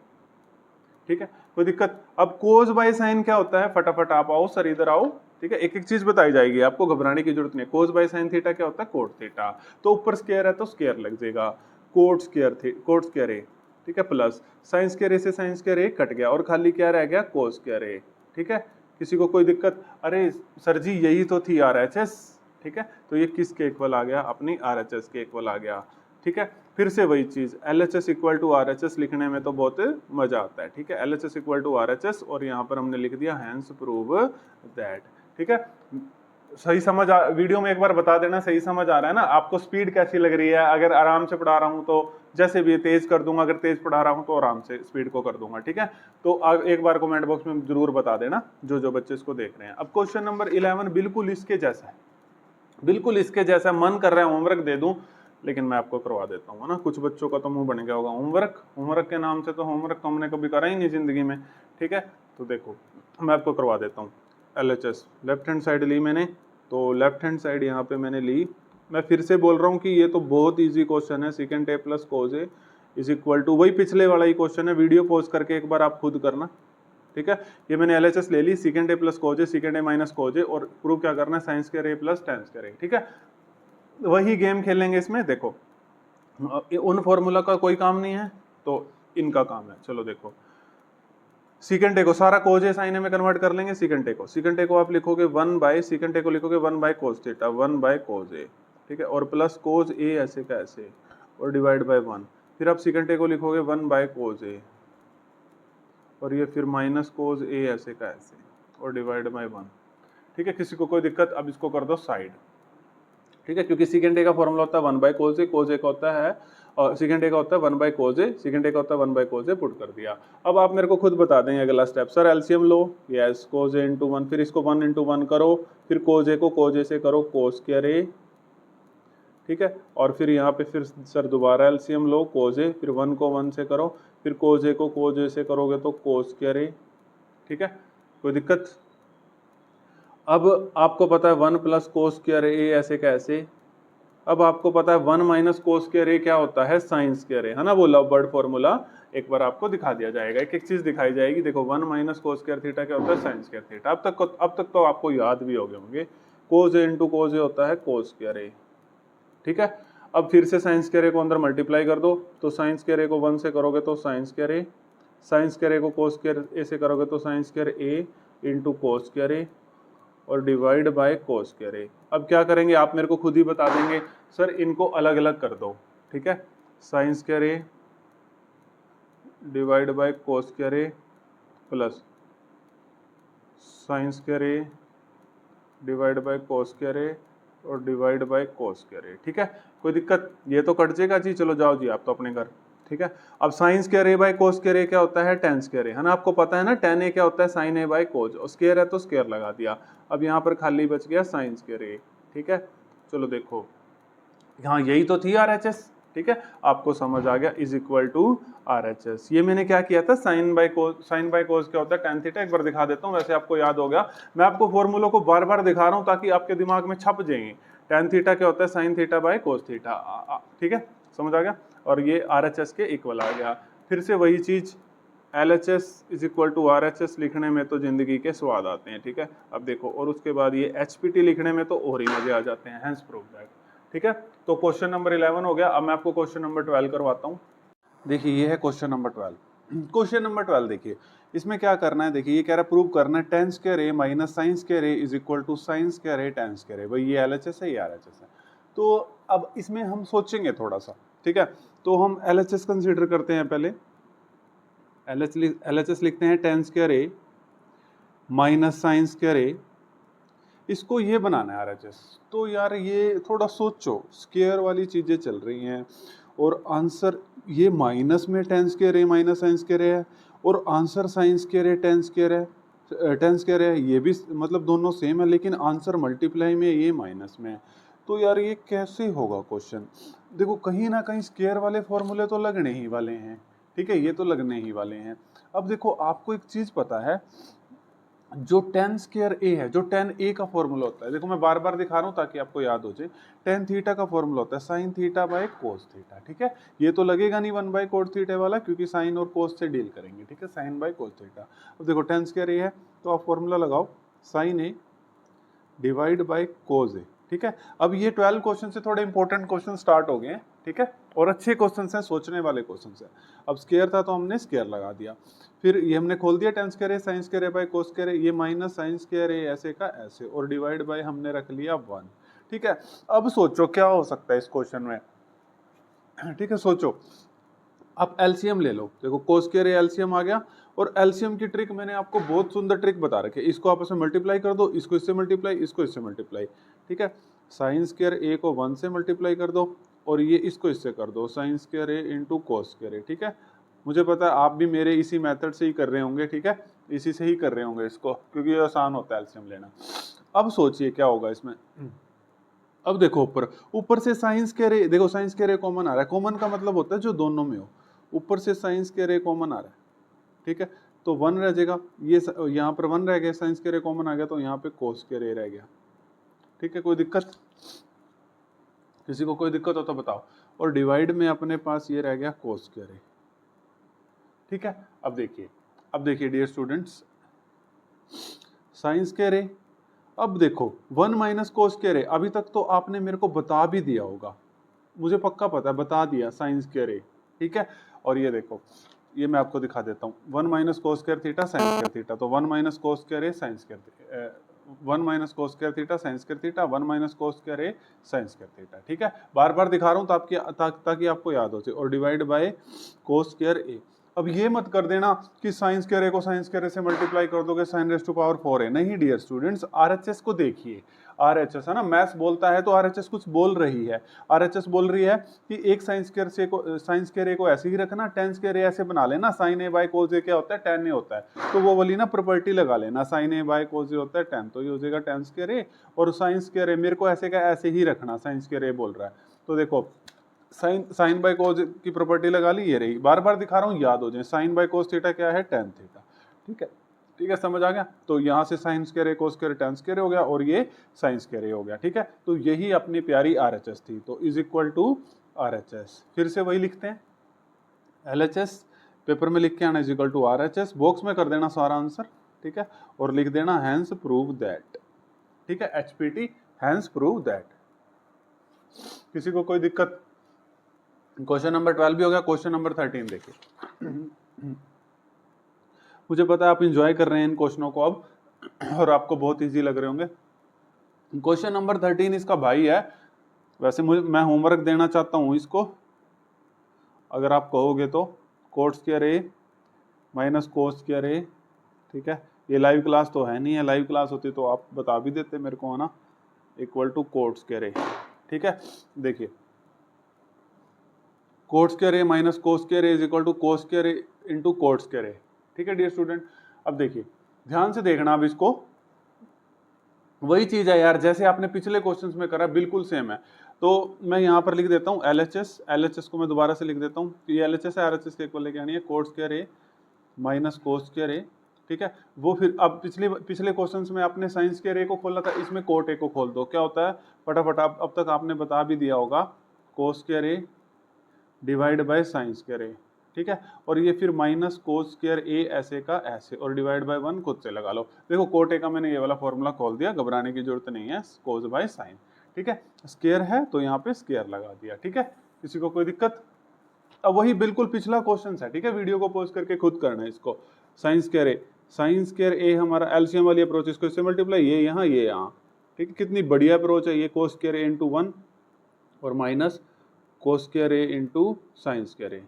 ठीक है, कोई दिक्कत? अब कोस बाय साइन क्या होता है, फटाफट आप आओ सर, इधर आओ। ठीक है, एक एक चीज बताई जाएगी, आपको घबराने की जरूरत नहीं है। कोस बाय साइन थीटा क्या होता है, कोट थीटा। तो ऊपर स्क्वायर है तो स्क्वायर लग जाएगा, कोट स्क्वायर ए। ठीक है, प्लस साइन स्क्वायर ए से साइन स्क्वायर ए कट गया, और खाली क्या रह गया, कोस स्क्वायर ए। ठीक है, किसी को कोई दिक्कत? अरे सर जी यही तो थी RHS। ठीक है, तो ये किसके इक्वल आ गया, अपनी RHS के इक्वल आ गया। ठीक है, फिर से वही चीज, LHS इक्वल टू RHS लिखने में तो बहुत मजा आता है। ठीक है, LHS इक्वल टू RHS, और यहाँ पर हमने लिख दिया हैंस प्रूव दैट। ठीक है, सही समझ वीडियो में एक बार बता देना, सही समझ आ रहा है ना आपको? स्पीड कैसी लग रही है? अगर आराम से पढ़ा रहा हूँ तो जैसे भी तेज कर दूंगा, अगर तेज पढ़ा रहा हूँ तो आराम से स्पीड को कर दूंगा। ठीक है, तो एक बार कमेंट बॉक्स में जरूर बता देना जो बच्चे इसको देख रहे हैं। अब क्वेश्चन नंबर 11 बिल्कुल इसके जैसा है, बिल्कुल इसके जैसा। मन कर रहा है होमवर्क दे दूं, लेकिन मैं आपको करवा देता हूँ ना। कुछ बच्चों का तो मुंह बन गया होगा, होमवर्क के नाम से तो होमवर्क तो हमने कभी करा ही नहीं जिंदगी में। ठीक है, तो देखो मैं आपको करवा देता हूँ। LHS लेफ्ट हैंड साइड ली मैंने, तो लेफ्ट हैंड साइड यहाँ पे मैंने ली। मैं फिर से बोल रहा हूँ कि ये तो बहुत इजी क्वेश्चन है। Secant A plus cos a is equal to, वही पिछले वाला ही क्वेश्चन है। वीडियो पॉज करके एक बार आप खुद करना। ठीक है। ये मैंने LHS ले ली, सीकेंड ए प्लस कोज ए, सीकेंड ए माइनस कोज ए, और प्रूव क्या करना है, साइन स्क्वायर ए प्लस tan स्क्वायर ए। ठीक है, वही गेम खेलेंगे इसमें। देखो उन फॉर्मूला का कोई काम नहीं है तो इनका काम है। चलो देखो, सीकेंड ए को सारा कोज ए साइन ए में कन्वर्ट कर लेंगे। सीकेंड ए को आप लिखोगे 1 बाय, सीकेंड ए को लिखोगे 1 बाय कोज थीटा, 1 बाय कोज ए, ठीक है, और प्लस कोज ए ऐसे का ऐसे, और डिवाइड बाय 1। फिर आप सीकेंड ए को लिखोगे 1 बाय कोज ए, और ये फिर माइनस कोज ए ऐसे का ऐसे, और डिवाइड बाय 1। ठीक है, किसी को कोई दिक्कत? अब इसको कर दो साइड। ठीक है, क्योंकि सीकेंड ए का फॉर्मूला होता है 1 बाय कोज ए, कोज ए का होता है, और सीकेंड ए का होता है 1 बाय कोज ए, सीकेंड ए का होता है 1 बाय कोज ए, पुट कर दिया। अब आप मेरे को खुद बता देंगे अगला स्टेप, सर एलसीएम लो, यस, कोज ए इंटू 1, फिर इसको 1 इंटू 1 करो, फिर कोज ए को कोज ए से करो कोज स्क्वायर ए, ठीक है, और फिर यहाँ पे फिर सर दोबारा एलसीएम लो, कोज ए, फिर 1 को 1 से करो, फिर कोज ए को कोज ए से करोगे तो कोज स्क्वायर ए। ठीक है, कोई दिक्कत? अब आपको पता है 1 प्लस कोस स्क्वायर ए ऐसे कैसे, अब आपको पता है 1 माइनस कोस स्क्वायर ए क्या होता है, साइन स्क्वायर ए, है ना। वो लव बर्ड फॉर्मूला एक बार आपको दिखा दिया जाएगा, एक एक चीज दिखाई जाएगी। देखो 1 माइनस कोस स्क्वायर थीटा क्या होता है, साइन स्क्वायर थीटा। अब तक तो आपको याद भी हो गए होंगे। कोस ए इंटू कोस ए होता है कोस स्क्वायर ए। ठीक है, अब फिर से साइन स्क्वायर ए को अंदर मल्टीप्लाई कर दो, तो साइन स्क्वायर ए को 1 से करोगे तो sign square A, sine square ए को कोस स्क्वायर ए से करोगे तो साइन स्क्वायर ए इंटू कोस स्क्वायर ए, और divide by cos square a. अब क्या करेंगे आप मेरे को खुद ही बता देंगे, सर इनको अलग अलग कर दो। ठीक है, sine square A divide by cos square A plus sine square A divide by cos square ए, और डिवाइड बाय कोस स्क्वायर ए। ठीक है, कोई दिक्कत? ये तो कट जाएगा जी, चलो जाओ जी आप तो अपने घर। ठीक है, अब sine square A by cos square ए क्या होता है, tan स्क्वायर ए, है ना। आपको पता है ना tan ए क्या होता है, साइन ए बाय कोस, और स्क्वायर है तो स्क्वायर लगा दिया। अब यहाँ पर खाली बच गया साइन स्क्वायर ए। ठीक है, चलो देखो यहाँ यही तो थी RHS। ठीक है, आपको समझ आ गया, इज इक्वल टू RHS। ये मैंने क्या किया था, साइन बाय कोस क्या होता है, tan थीटा। एक बार दिखा देता हूँ, वैसे आपको याद हो गया। मैं आपको फॉर्मूलों को बार बार दिखा रहा हूँ ताकि आपके दिमाग में छप जाएंगे। tan थीटा क्या होता है, sine theta by cos theta. ठीक है, समझ आ गया। और ये RHS के इक्वल आ गया। फिर से वही चीज, LHS is equal to RHS लिखने में तो जिंदगी के स्वाद आते हैं। ठीक है, अब देखो, और उसके बाद ये HPT लिखने में तो और ही मजे आ जाते हैं, हैंस प्रूव दैट। ठीक है, तो क्वेश्चन नंबर 11 हो गया। अब मैं आपको क्वेश्चन नंबर 12 करवाता हूँ। देखिए ये है क्वेश्चन नंबर 12। क्वेश्चन नंबर 12 देखिए, इसमें क्या करना है, देखिए ये कह रहा है प्रूव करना है tan square A minus sine square A is equal to sine square A tan square A. भाई ये LHS है, ये RHS है। तो अब इसमें हम सोचेंगे थोड़ा सा। ठीक है, तो हम LHS कंसीडर करते हैं पहले। LHS लिखते हैं tan square A minus sine square ए, इसको ये बनाना है RHS। तो यार ये थोड़ा सोचो, स्क्वायर वाली चीजें चल रही हैं और आंसर ये माइनस में tan square A minus sine square है, और answer sine square A tan square है, tan स्क्वायर है। ये भी मतलब दोनों सेम है, लेकिन आंसर मल्टीप्लाई में ये माइनस में है। तो यार ये कैसे होगा क्वेश्चन? देखो कहीं ना कहीं स्क्वायर वाले फॉर्मूले तो लगने ही वाले हैं। ठीक है, ये तो लगने ही वाले हैं। अब देखो आपको एक चीज पता है, जो tan स्क्वायर ए है, जो tan ए का फॉर्मूला होता है, देखो मैं बार बार दिखा रहा हूँ ताकि आपको याद हो जाए। tan थीटा का फॉर्मूला होता है sine theta by cos theta. ठीक है, ये तो लगेगा नहीं 1 बाय कोस थीटा वाला, क्योंकि साइन और कोस से डील करेंगे। ठीक है, साइन बाय कोस थीटा। अब देखो tan स्क्वायर ए है तो आप फॉर्मूला लगाओ, sine A divide by cos A. ठीक है, अब ये 12 क्वेश्चन से थोड़े इंपॉर्टेंट क्वेश्चन स्टार्ट हो गए हैं। ठीक है, और अच्छे क्वेश्चन हैं, सोचने वाले क्वेश्चन हैं। अब स्क्वायर था तो हमने स्क्वायर लगा दिया, फिर ये हमने खोल दिया tan square A sine square A by cos square A, ये माइनस साइन स्क्वायर ए ऐसे का ऐसे, और डिवाइड बाय हमने रख लिया 1। ठीक है, अब सोचो क्या हो सकता है इस क्वेश्चन में। ठीक है, सोचो, आप एलसीएम ले लो। देखो कोस स्क्वायर ए एलसीएम आ गया, और एलसीएम की ट्रिक मैंने आपको बहुत सुंदर ट्रिक बता रखी है। इसको आपस में मल्टीप्लाई कर दो, इसको इससे मल्टीप्लाई, इसको इससे मल्टीप्लाई। ठीक है, साइन स्क्वायर ए को 1 से मल्टीप्लाई कर दो, और ये इसको इससे कर दो, साइन स्क्वायर ए इंटू कोस स्क्वायर ए। ठीक है, मुझे पता है आप भी मेरे इसी मेथड से ही कर रहे होंगे। ठीक है, इसी से ही कर रहे होंगे इसको, क्योंकि ये आसान होता है एलसीएम लेना। अब सोचिए क्या होगा इसमें। अब देखो ऊपर से साइन स्क्वायर ए, देखो साइन स्क्वायर ए कॉमन आ रहा है। कॉमन का मतलब होता है जो दोनों में हो। ऊपर से साइन स्क्वायर ए कॉमन आ रहा है। ठीक है, तो 1 रह जाएगा, ये यहाँ पर 1 रह गया, साइन स्क्वायर ए कॉमन आ गया, तो यहाँ पे कोस स्क्वायर ए रह गया। ठीक है, कोई दिक्कत? किसी को कोई दिक्कत हो तो बताओ। और डिवाइड में अपने पास ये रह गया कोस स्क्वायर ए। ठीक है, अब देखिए अब देखिए dear students, sign square a, अब देखो 1 माइनस कोस स्क्वायर ए, अभी तक तो आपने मेरे को बता भी दिया होगा, मुझे पक्का पता है, बता दिया साइन स्क्वायर ए, ठीक है। और ये देखो, ये मैं आपको दिखा देता हूँ, 1 minus cos square theta sine square theta, तो 1 minus cos square A sine square 1 minus cos square theta sine square theta, 1 minus cos square A sine square theta, ठीक है। बार बार दिखा रहा हूँ ताकि आपको याद हो जाए। और divide by cos square a. अब ये मत कर देना कि साइन स्क्वायर ए को साइन स्क्वायर ए से मल्टीप्लाई कर दोगे साइन रेज़ टू पावर 4 है, नहीं डियर स्टूडेंट्स, आरएचएस को देखिए, आरएचएस है ना, मैथ्स बोलता है तो आरएचएस कुछ बोल रही है, आरएचएस बोल रही है कि एक साइन स्क्वायर ए को ऐसे ही रखना, टेन स्क्वायर ए ऐसे बना लेना, साइन ए बाय कोस ए क्या होता है, टेन ए होता है, तो वो वाली ना प्रॉपर्टी लगा लेना, साइन ए बाय कोस ए होता है टेन, तो ये हो जाएगा टेन स्क्वायर ए, और साइन स्क्वायर ए मेरे को ऐसे का ऐसे ही रखना, साइन स्क्वायर ए बोल रहा है, तो देखो साइन बाय कोस की प्रॉपर्टी लगा ली, ये रही, बार बार दिखा रहा हूँ याद हो जाए, साइन बाय कोस थीटा क्या है, टेन थीटा, ठीक है, ठीक है, समझ आ गया। तो यहाँ से sign square a cos square ten square हो गया, और ये साइन स्क्वायर ए हो गया, ठीक है। तो यही अपनी प्यारी आरएचएस थी, तो इज इक्वल टू आरएचएस, फिर से वही लिखते हैं, एलएचएस पेपर में लिख के आना, is equal to RHS, box में कर देना सारा आंसर, ठीक है, और लिख देना हैंस प्रूव दैट, ठीक है, एचपीटी हैंस प्रूव दैट। किसी को कोई दिक्कत? क्वेश्चन नंबर 12 भी हो गया। क्वेश्चन नंबर 13 देखिए, मुझे पता है आप इंजॉय कर रहे हैं इन क्वेश्चनों को अब, और आपको बहुत इजी लग रहे होंगे। क्वेश्चन नंबर 13 इसका भाई है, वैसे मैं होमवर्क देना चाहता हूँ इसको, अगर आप कहोगे तो, coat square A minus cos square ए, ठीक है, ये लाइव क्लास तो है नहीं है, लाइव क्लास होती तो आप बता भी देते मेरे को, है ना, इक्वल टू कोट स्क्वायर ए, ठीक है। देखिए cot square A minus cos square A is equal to cos square A into cot square ए, ठीक है डियर स्टूडेंट। अब देखिए ध्यान से देखना, अब इसको वही चीज है यार जैसे आपने पिछले क्वेश्चंस में करा, बिल्कुल सेम है। तो मैं यहाँ पर लिख देता हूँ एलएचएस, एलएचएस को मैं दोबारा से लिख देता हूँ, ये एलएचएस है, आरएचएस के इक्वल लेके आनी है, cot square A minus cos square ए, ठीक है। वो फिर अब पिछले क्वेश्चंस में आपने साइन स्क्वायर ए को खोला था, इसमें कोट ए को खोल दो, क्या होता है फटाफट, अब तक आपने बता भी दिया होगा, cos square A divide by sine square ए, ठीक है, और ये फिर माइनस कोस स्क्वायर ए ऐसे का ऐसे, और डिवाइड बाय 1 खुद से लगा लो। देखो कोट ए का मैंने ये वाला फॉर्मूला खोल दिया, घबराने की जरूरत नहीं है, कोस बाय साइन, ठीक है, स्क्वायर है तो यहाँ पे स्क्वायर लगा दिया, ठीक है। किसी को कोई दिक्कत? अब वही बिल्कुल पिछला क्वेश्चन है, ठीक है, वीडियो को पॉज करके खुद करना है इसको। साइन स्क्वायर ए हमारा एलसीएम वाली अप्रोच, इसको इससे मल्टीप्लाई, ये यहाँ, ठीक है, कितनी बढ़िया अप्रोच है ये, कोस स्क्वायर ए इंटू 1 और माइनस कोस स्क्वायर ए इंटू साइन स्क्वायर ए,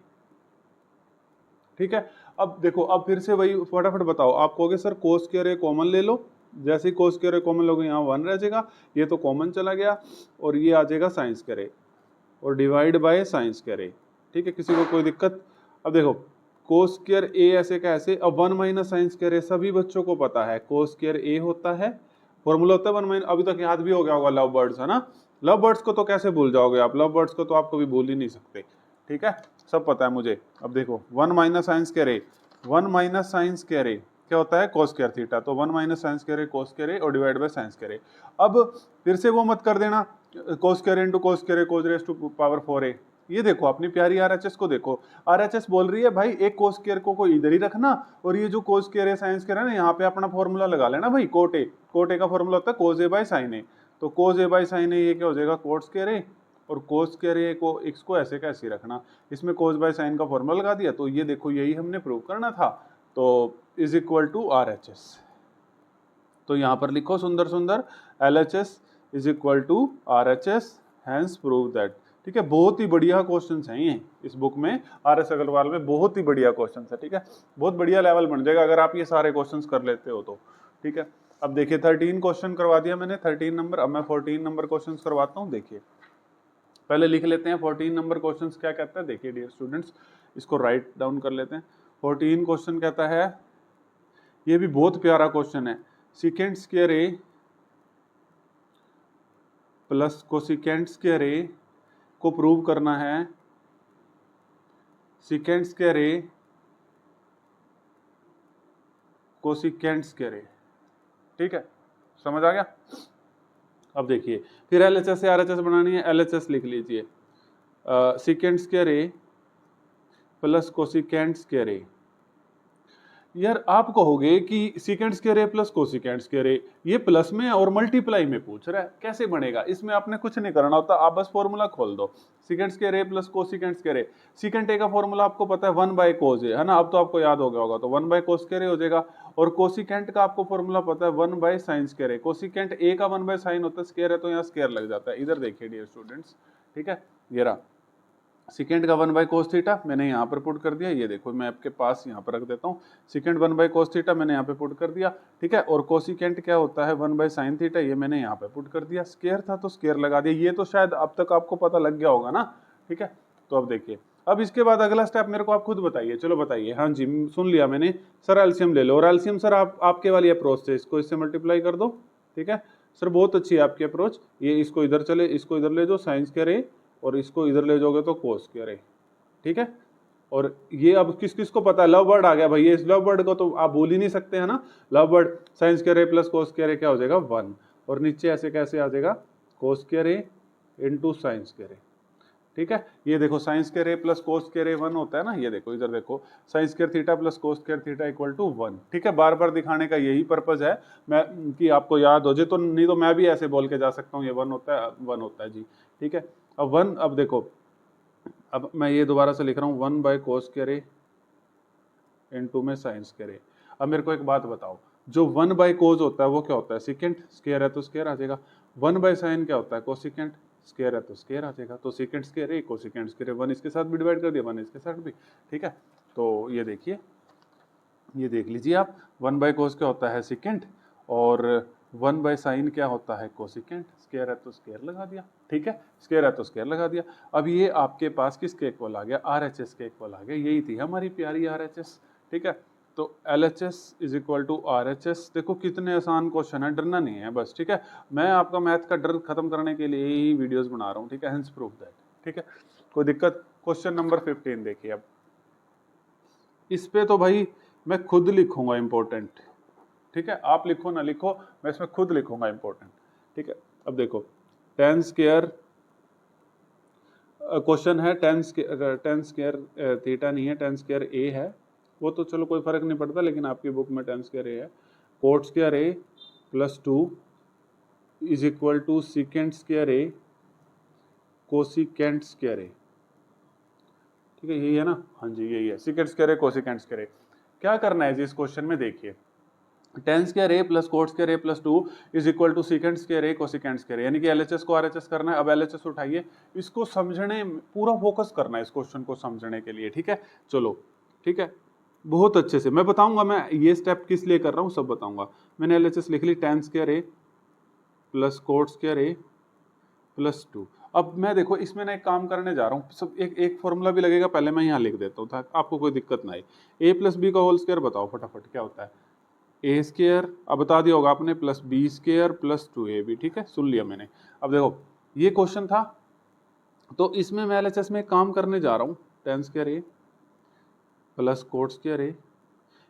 ठीक है। अब देखो, अब फिर से वही फटाफट बताओ, आप कहोगे सर कोस स्क्वायर ए कॉमन ले लो, जैसे ही कोस स्क्वायर ए कॉमन लोगे यहाँ 1 रह जाएगा, ये तो कॉमन चला गया, और ये आ जाएगा साइन स्क्वायर ए और डिवाइड बाय साइन स्क्वायर ए, ठीक है। किसी को कोई दिक्कत? अब देखो कोस स्क्वायर ए ऐसे का ऐसे, अब 1 माइनस साइन स्क्वायर ए सभी बच्चों को पता है, कोस स्क्वायर ए होता है, फॉर्मूला होता है 1 माइनस, अभी तक याद भी हो गया होगा, लव बर्ड्स, है ना, लव बर्ड्स को तो कैसे भूल जाओगे आप, लव बर्ड्स को तो आप कभी भूल ही नहीं सकते, ठीक है, सब पता है मुझे। अब देखो 1 माइनस साइन स्क्वायर ए, 1 माइनस साइन स्क्वायर ए क्या होता है, कोस स्क्वायर थीटा, तो 1 minus sine square a cos square ए और divide by sine square a. अब फिर से वो मत कर देना cos square into cos square a cos raise to power 4 a, ये देखो अपनी प्यारी आरएचएस को देखो, आरएचएस बोल रही है भाई एक कोस स्क्वायर को इधर ही रखना, और ये जो कोस स्क्वायर है साइन स्क्वायर है ना, यहाँ पे अपना फॉर्मूला लगा लेना भाई, कोट ए का फॉर्मूला होता है कोस ए बाय साइन ए, तो कोस ए बाय साइन ए ये क्या हो जाएगा, कोट स्क्वायर ए, और कोस स्क्वायर ए को x को ऐसे का ऐसे रखना, इसमें कोस बाय साइन का फॉर्मूला लगा दिया, तो ये देखो यही हमने प्रूव करना था, तो इज इक्वल टू आरएचएस। तो यहाँ पर लिखो सुंदर सुंदर, LHS is equal to RHS, hence prove that, ठीक है। बहुत ही बढ़िया क्वेश्चंस हैं ये इस बुक में, आरएस अग्रवाल में बहुत ही बढ़िया क्वेश्चंस है, ठीक है, बहुत बढ़िया लेवल बन जाएगा अगर आप ये सारे क्वेश्चंस कर लेते हो तो, ठीक है। अब देखिए 13 क्वेश्चन करवा दिया मैंने, 13 नंबर, अब मैं 14 नंबर क्वेश्चन करवाता हूँ। देखिए पहले लिख लेते हैं 14 नंबर क्वेश्चन क्या कहता है, देखिए डियर स्टूडेंट्स, इसको राइट डाउन कर लेते हैं। 14 क्वेश्चन कहता है, ये भी बहुत प्यारा क्वेश्चन है, सीकेंट स्क्वायर ए प्लस कोसिकेंट स्क्वायर ए को प्रूव करना है, secant square A cosecant square ए, ठीक है, समझ आ गया। अब देखिए फिर एलएचएस से आरएचएस बनानी है, एलएचएस लिख लीजिए, सीकेंट स्क्वायर ए प्लस कोसिकेंट स्क्वायर ए, यार आप कहोगे कि सीकेंड square A plus cosecant square A, ये प्लस में और मल्टीप्लाई में पूछ रहा है, कैसे बनेगा? इसमें आपने कुछ नहीं करना होता, आप बस फॉर्मूला खोल दो, सीकेंड स्क्वायर ए प्लस कोसिकेंड स्क्वायर ए। सीकेंड ए का फॉर्मूला आपको पता है 1 बाय कोस ए, है ना? अब तो आपको याद हो गया होगा, तो 1 बाय कोस स्क्वायर ए हो जाएगा। और कोसिकेंट का आपको फॉर्मूला पता है 1 by sine square A. Cosecant ए का 1 बाय साइन होता है, स्क्वायर है तो यहाँ स्क्वायर लग जाता है। इधर देखिए डियर स्टूडेंट्स, ठीक है, ये रहा सेकेंड का 1 बाय कोस थीटा मैंने यहाँ पर पुट कर दिया, ये देखो मैं आपके पास यहाँ पर रख देता हूँ। सेकेंड 1 बाय कोस थीटा मैंने यहाँ पे पुट कर दिया, ठीक है। और कोसिकेंट क्या होता है 1 बाय साइन थीटा, ये मैंने यहाँ पे पुट कर दिया। स्क्वायर था तो स्क्वायर लगा दिया। ये तो शायद अब तक आपको पता लग गया होगा ना, ठीक है। तो अब देखिए, अब इसके बाद अगला स्टेप मेरे को आप खुद बताइए। चलो बताइए। हाँ जी, सुन लिया मैंने। सर एलसीएम ले लो। और एलसीएम सर आपके वाली अप्रोच से इसको इससे मल्टीप्लाई कर दो, ठीक है सर, बहुत अच्छी है आपकी अप्रोच। ये इसको इधर चले, इसको इधर ले जाओ साइन स्क्वायर ए, और इसको इधर ले जाओगे तो कोस स्क्वायर ए, ठीक है। और ये अब किस किस को पता है, लव वर्ड आ गया भाई। इस लव वर्ड को तो आप बोल ही नहीं सकते, है ना। लव वर्ड साइन स्क्वायर ए प्लस कोस स्क्वायर ए क्या हो जाएगा 1, और नीचे ऐसे कैसे आ जाएगा कोस स्क्वायर ए इंटू साइन स्क्वायर ए, ठीक है। ये देखो साइन स्क्वायर ए प्लस कोस स्क्वायर ए 1 होता है ना, ये देखो इधर देखो sine square theta plus cos square theta equal to 1, ठीक है। बार बार दिखाने का यही पर्पज है मैं कि आपको याद हो जाए, तो नहीं तो मैं भी ऐसे बोल के जा सकता हूँ ये 1 होता है 1 होता है जी, ठीक है। अब 1, अब देखो, अब मैं ये दोबारा से लिख रहा हूँ 1 बाय कोस स्क्वायर ए इंटू में साइन स्क्वायर ए। अब मेरे को एक बात बताओ, जो 1 बाय कोस होता है वो क्या होता है सेकेंड, स्क्वायर है तो स्क्वायर आ जाएगा। 1 बाय साइन क्या होता है कोसिकेंट, स्क्वायर है तो स्क्वायर आ जाएगा। तो second square A cosecant square ए, 1 इसके साथ भी डिवाइड कर दिया, 1 इसके साथ भी, ठीक है। तो ये देखिए, ये देख लीजिए आप, 1 बाय कोस क्या होता है सेकेंड, और 1 बाय साइन क्या होता है कोसिकेंट। स्क्वायर है तो स्क्वायर लगा दिया, ठीक है, स्क्वायर है तो स्क्वायर लगा दिया। अब ये आपके पास किसके इक्वल आ गया, RHS के इक्वल आ गया। यही थी हमारी प्यारी RHS, ठीक है। तो LHS is equal to RHS। देखो कितने आसान क्वेश्चन है, डरना नहीं है बस, ठीक है। मैं आपका मैथ का डर खत्म करने के लिए ही वीडियोस बना रहा हूँ, ठीक है, हेंस प्रूफ दैट, ठीक है, कोई दिक्कत। क्वेश्चन नंबर 15 देखिए। अब इस पे तो भाई मैं खुद लिखूंगा इंपॉर्टेंट, ठीक है, आप लिखो ना लिखो, मैं इसमें खुद लिखूंगा इंपॉर्टेंट, ठीक है। अब देखो टेन स्क्वायर क्वेश्चन है, टेन स्क्वायर थीटा नहीं है, टेन स्क्वायर ए है। वो तो चलो कोई फर्क नहीं पड़ता, लेकिन आपकी बुक में टेन स्क्वायर ए है। Cot square A plus 2 is equal to secant square A cosecant square ए, ठीक है, यही है ना। हाँ जी यही है, secant square A cosecant square ए। क्या करना है जी इस क्वेश्चन में, देखिए tan square A plus cot square A plus 2 is equal to secant square A cosecant square, यानी कि LHS को RHS करना है। अब LHS उठाइए, इसको समझने पूरा फोकस करना है इस क्वेश्चन को समझने के लिए, ठीक है। चलो ठीक है, बहुत अच्छे से मैं बताऊंगा, मैं ये स्टेप किस लिए कर रहा हूँ सब बताऊंगा। मैंने LHS लिख ली, टेन स्क्वायर ए प्लस कोट स्क्वायर ए प्लस 2। अब मैं देखो इसमें ना एक काम करने जा रहा हूँ, सब एक फॉर्मूला भी लगेगा, पहले मैं यहाँ लिख देता हूँ ताकि आपको कोई दिक्कत ना आए। ए प्लस बी का होल स्क्वायर बताओ फटाफट क्या होता है, ए स्क्वायर, अब बता दिया होगा आपने, plus B square plus 2ab, ठीक है, सुन लिया मैंने। अब देखो ये क्वेश्चन था, तो इसमें मैं LHS में काम करने जा रहा हूँ, टेन स्क्वायर ए प्लस कोट स्क्वायर ए,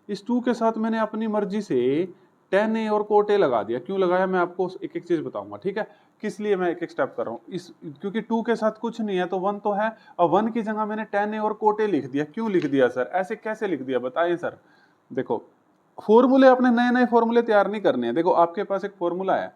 इस 2 के साथ मैंने अपनी मर्जी से टेन ए और कोट ए लगा दिया। क्यों लगाया मैं आपको एक एक चीज बताऊंगा, ठीक है, किस लिए मैं एक एक स्टेप कर रहा हूँ इस, क्योंकि 2 के साथ कुछ नहीं है तो 1 तो है, और 1 की जगह मैंने टेन ए और कोट ए लिख दिया। क्यों लिख दिया सर, ऐसे कैसे लिख दिया बताएं सर। देखो फॉर्मूले अपने नए नए फॉर्मूले तैयार नहीं करने हैं। देखो आपके पास एक फॉर्मूला है,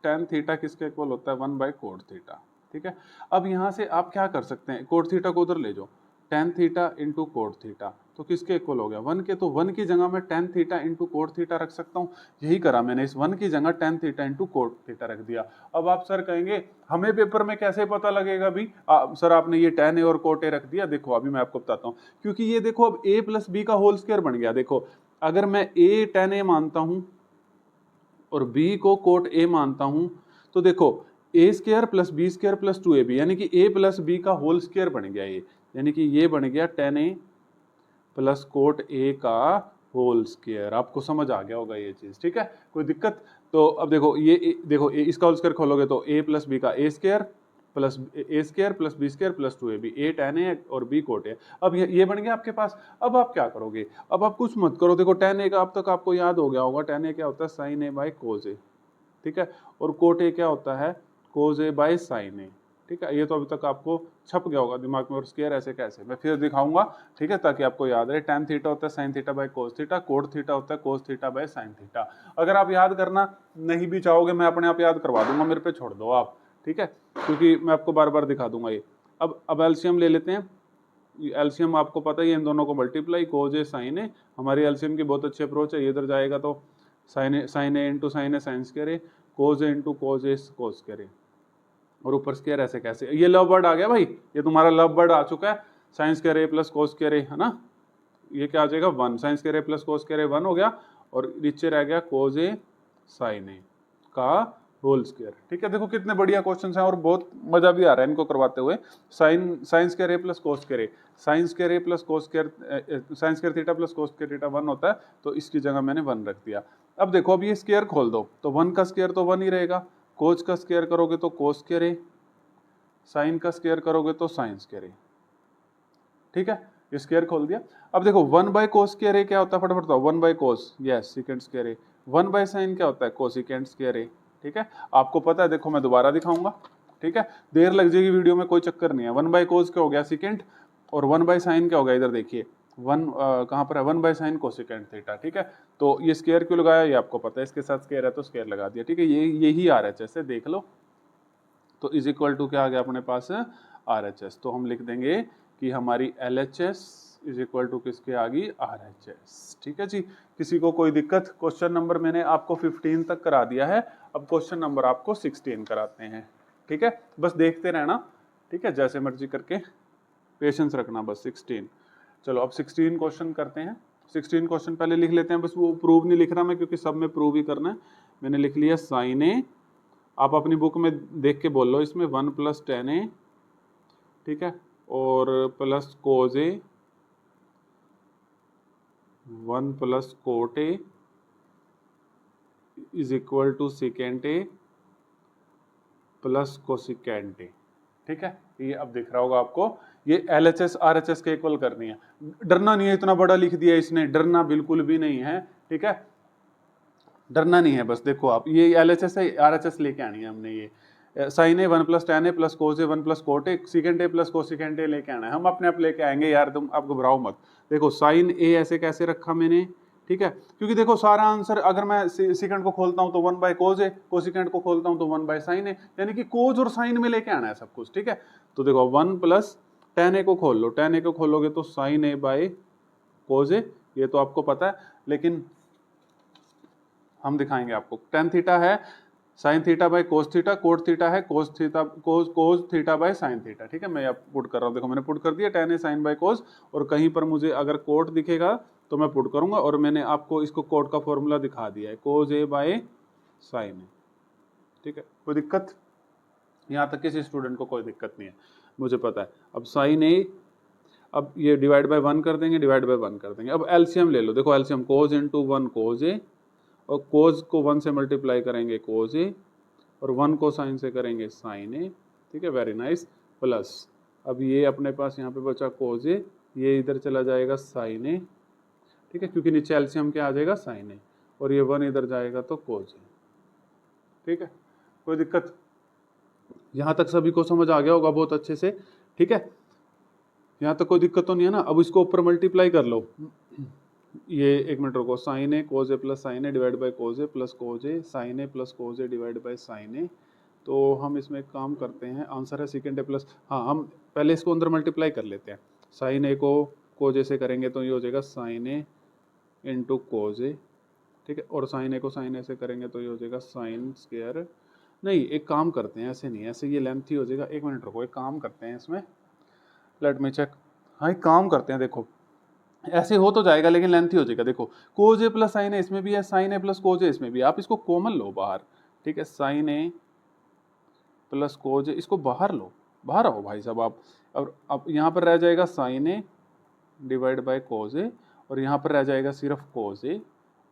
टेन थीटा किसके इक्वल होता है 1 बाय कोट थीटा, ठीक है। अब यहाँ से आप क्या कर सकते हैं, कोट थीटा को उधर ले जाओ, tan theta into cot theta, तो किसके इक्वल हो गया 1 के। तो 1 की जगह मैं tan theta into cot theta रख सकता हूँ, यही करा मैंने, इस 1 की जगह tan theta into cot theta रख दिया। अब आप सर कहेंगे हमें पेपर में कैसे पता लगेगा भी सर आपने ये टेन ए और कोट ए रख दिया। देखो अभी मैं आपको बताता हूँ, क्योंकि ये देखो अब a प्लस बी का होल स्क्वायर बन गया। देखो अगर मैं a टेन ए मानता हूं और b को कोट a मानता हूं, तो देखो a square plus B square plus 2ab, यानी कि a प्लस b का होल स्क्वायर बन गया ये, यानी कि ये बन गया tan a plus cot a का होल स्क्वायर। आपको समझ आ गया होगा ये चीज, ठीक है, कोई दिक्कत। तो अब देखो ये देखो इसका होल स्क्वायर खोलोगे तो a प्लस बी का a square plus A square plus B square plus 2ab, A tan A और बी कोट ए। अब ये बन गया आपके पास। अब आप क्या करोगे, अब आप कुछ मत करो, देखो टेन ए का अब तक आपको याद हो गया होगा, टेन ए क्या होता है sign A by cos A, ठीक है, और कोट ए क्या होता है कोस ए बाय साइन ए, ठीक है, ये तो अभी तक आपको छप गया होगा दिमाग में, और स्क्वायर ऐसे कैसे, मैं फिर दिखाऊंगा, ठीक है, ताकि आपको याद रहे। tan थीटा होता है sin theta by cos theta, cot theta होता है cos theta by sin theta. अगर आप याद करना नहीं भी चाहोगे, मैं अपने आप याद करवा दूंगा, मेरे पे छोड़ दो आप, ठीक है, क्योंकि मैं आपको बार बार दिखा दूंगा ये। अब एलसीएम ले लेते हैं। एलसीएम आपको पता ही है, इन दोनों को मल्टीप्लाई, कोज ए साइन ए, हमारी एलसीएम की बहुत अच्छी अप्रोच है। ये इधर जाएगा तो sign A into sine A sine square A, cause A into cause A cos square ए, और ऊपर स्क्वायर ऐसे कैसे, ये लव वर्ड आ गया भाई, ये तुम्हारा लव वर्ड आ चुका है, sine square A plus cos square A, है ना, ये क्या आ जाएगा 1, साइन स्क्वायर ए प्लस कोस स्क्वायर ए 1 हो गया, और नीचे रह गया कोज ए साइन ए का होल स्क्वायर। ठीक है, देखो कितने बढ़िया क्वेश्चन हैं, और बहुत मजा भी आ रहा है इनको करवाते हुए। Sine square A plus cos square A, sine square A plus cos square, sine square theta plus cos square theta 1 होता है, तो इसकी जगह मैंने 1 रख दिया। अब देखो, अब ये स्क्वायर खोल दो तो 1 का स्क्वायर तो 1 ही रहेगा, कोस का स्क्वायर करोगे तो कोस स्क्वायर ए, साइन का स्क्वायर करोगे तो साइन स्क्वायर ए। ठीक है, ये स्क्वायर खोल दिया। अब देखो 1 बाय कोस स्क्वायर ए क्या होता है, फटाफट बताओ। 1 by cos, yes, second square A. 1 by sign क्या होता है, कोसिकेंट स्क्वायर ए। ठीक है, आपको पता है, देखो मैं दोबारा दिखाऊंगा, ठीक है, देर लग जाएगी वीडियो में, कोई चक्कर नहीं है। 1 बाय कोस क्या हो गया, सेकंड, और 1 बाय साइन क्या हो गया, इधर देखिए 1 कहाँ पर है, 1 बाय साइन कोसिकेंट थीटा। ठीक है, तो ये स्क्वायर क्यों लगाया, ये आपको पता है, इसके साथ स्क्वायर है तो स्क्वायर लगा दिया। ठीक है, यही RHS है, देख लो। तो इज इक्वल टू क्या आ गया अपने पास, RHS। तो हम लिख देंगे कि हमारी LHS इज इक्वल टू किसके आ गई, RHS। ठीक है जी, किसी को कोई दिक्कत। क्वेश्चन नंबर मैंने आपको 15 तक करा दिया है, अब क्वेश्चन नंबर आपको 16 कराते हैं। ठीक है, बस देखते रहना, ठीक है, जैसे मर्जी करके पेशेंस रखना, बस 16। चलो अब 16 क्वेश्चन करते हैं। 16 क्वेश्चन पहले लिख लेते हैं, बस वो प्रूव नहीं लिख रहा मैं, क्योंकि सब में प्रूव ही करना है। मैंने लिख लिया साइन ए, आप अपनी बुक में देख के बोल लो, इसमें 1 प्लस tan ए, ठीक है, और plus cos A, 1 plus cot a is equal to secant a plus cosecant a. ठीक है, ये अब दिख रहा होगा आपको, ये LHS RHS के इक्वल करनी है। डरना नहीं है, इतना बड़ा लिख दिया इसने, डरना बिल्कुल भी नहीं है। ठीक है, डरना नहीं है, बस देखो आप, ये LHS है, RHS लेके आनी है हमने। ये sine A 1 plus tan A plus cos A 1 plus cot A, second A plus cosecant A लेके आना है, हम अपने आप लेके आएंगे यार, तुम आप घबराओ मत। देखो साइन ए ऐसे कैसे रखा मैंने, ठीक है, क्योंकि देखो सारा आंसर, अगर मैं सेकंड को खोलता हूं तो 1 बाय कोस ए, कोसिकेंट को खोलता हूं तो 1 बाय साइन ए, यानी कि कोस और साइन में लेके आना है सब कुछ। ठीक है, तो देखो 1 प्लस tan ए को खोल लो, tan ए को खोलोगे तो साइन ए बाय कोस ए, ये तो आपको पता है, लेकिन हम दिखाएंगे आपको। tan थीटा है sine theta by cos theta, cot theta है cos theta by sine theta. ठीक है, मैं अब पुट कर रहा हूँ, देखो मैंने पुट कर दिया tan A sine by cos, और कहीं पर मुझे अगर कोट दिखेगा तो मैं पुट करूंगा, और मैंने आपको इसको कोट का फॉर्मूला दिखा दिया है, कोस ए बाय साइन ए। ठीक है, कोई दिक्कत, यहाँ तक किसी स्टूडेंट को कोई दिक्कत नहीं है, मुझे पता है। अब साइन ए, अब ये डिवाइड बाय 1 कर देंगे, डिवाइड बाय 1 कर देंगे। अब एलसीएम ले लो, देखो एलसीएम कोस इंटू 1 कोस ए, और कोस को 1 से मल्टीप्लाई करेंगे कोस ए, और 1 को साइन से करेंगे साइन ए। ठीक है, वेरी नाइस, प्लस अब ये अपने पास यहाँ पे बचा कोस ए, ये इधर चला जाएगा साइन ए। ठीक है, क्योंकि नीचे एलसीएम क्या आ जाएगा, साइन ए, और ये 1 इधर जाएगा तो कोस ए। ठीक है, कोई दिक्कत, यहाँ तक सभी को समझ आ गया होगा बहुत अच्छे से। ठीक है, यहाँ तक कोई दिक्कत तो नहीं है ना। अब इसको ऊपर मल्टीप्लाई कर लो, ये एक मिनट रुको, sine A cos A plus sine A divide by cos A plus cos A, sine A plus cos A divide by sine A. तो हम इसमें एक काम करते हैं, आंसर है सेकेंड ए प्लस, हाँ हम पहले इसको अंदर मल्टीप्लाई कर लेते हैं। साइन ए को कोस ए से करेंगे तो ये हो जाएगा sign A into cos A. ठीक है, और साइन ए को साइन ए से करेंगे तो ये हो जाएगा साइन स्क्वायर, नहीं एक काम करते हैं, ऐसे नहीं, ऐसे ये लेंथ ही हो जाएगा। एक मिनट रुको, एक काम करते हैं इसमें, लेट मी चेक। हाँ एक काम करते हैं, देखो ऐसे हो तो जाएगा लेकिन लेंथ ही हो जाएगा। देखो कोज ए प्लस साइन ए इसमें भी है, साइन ए प्लस कोज ए इसमें भी है, आप इसको कॉमन लो बाहर। ठीक है, साइन ए प्लस कोज ए, इसको बाहर लो, बाहर आओ भाई साहब आप। और अब यहाँ पर रह जाएगा sign A divide by cos ए, और यहाँ पर रह जाएगा सिर्फ कोज ए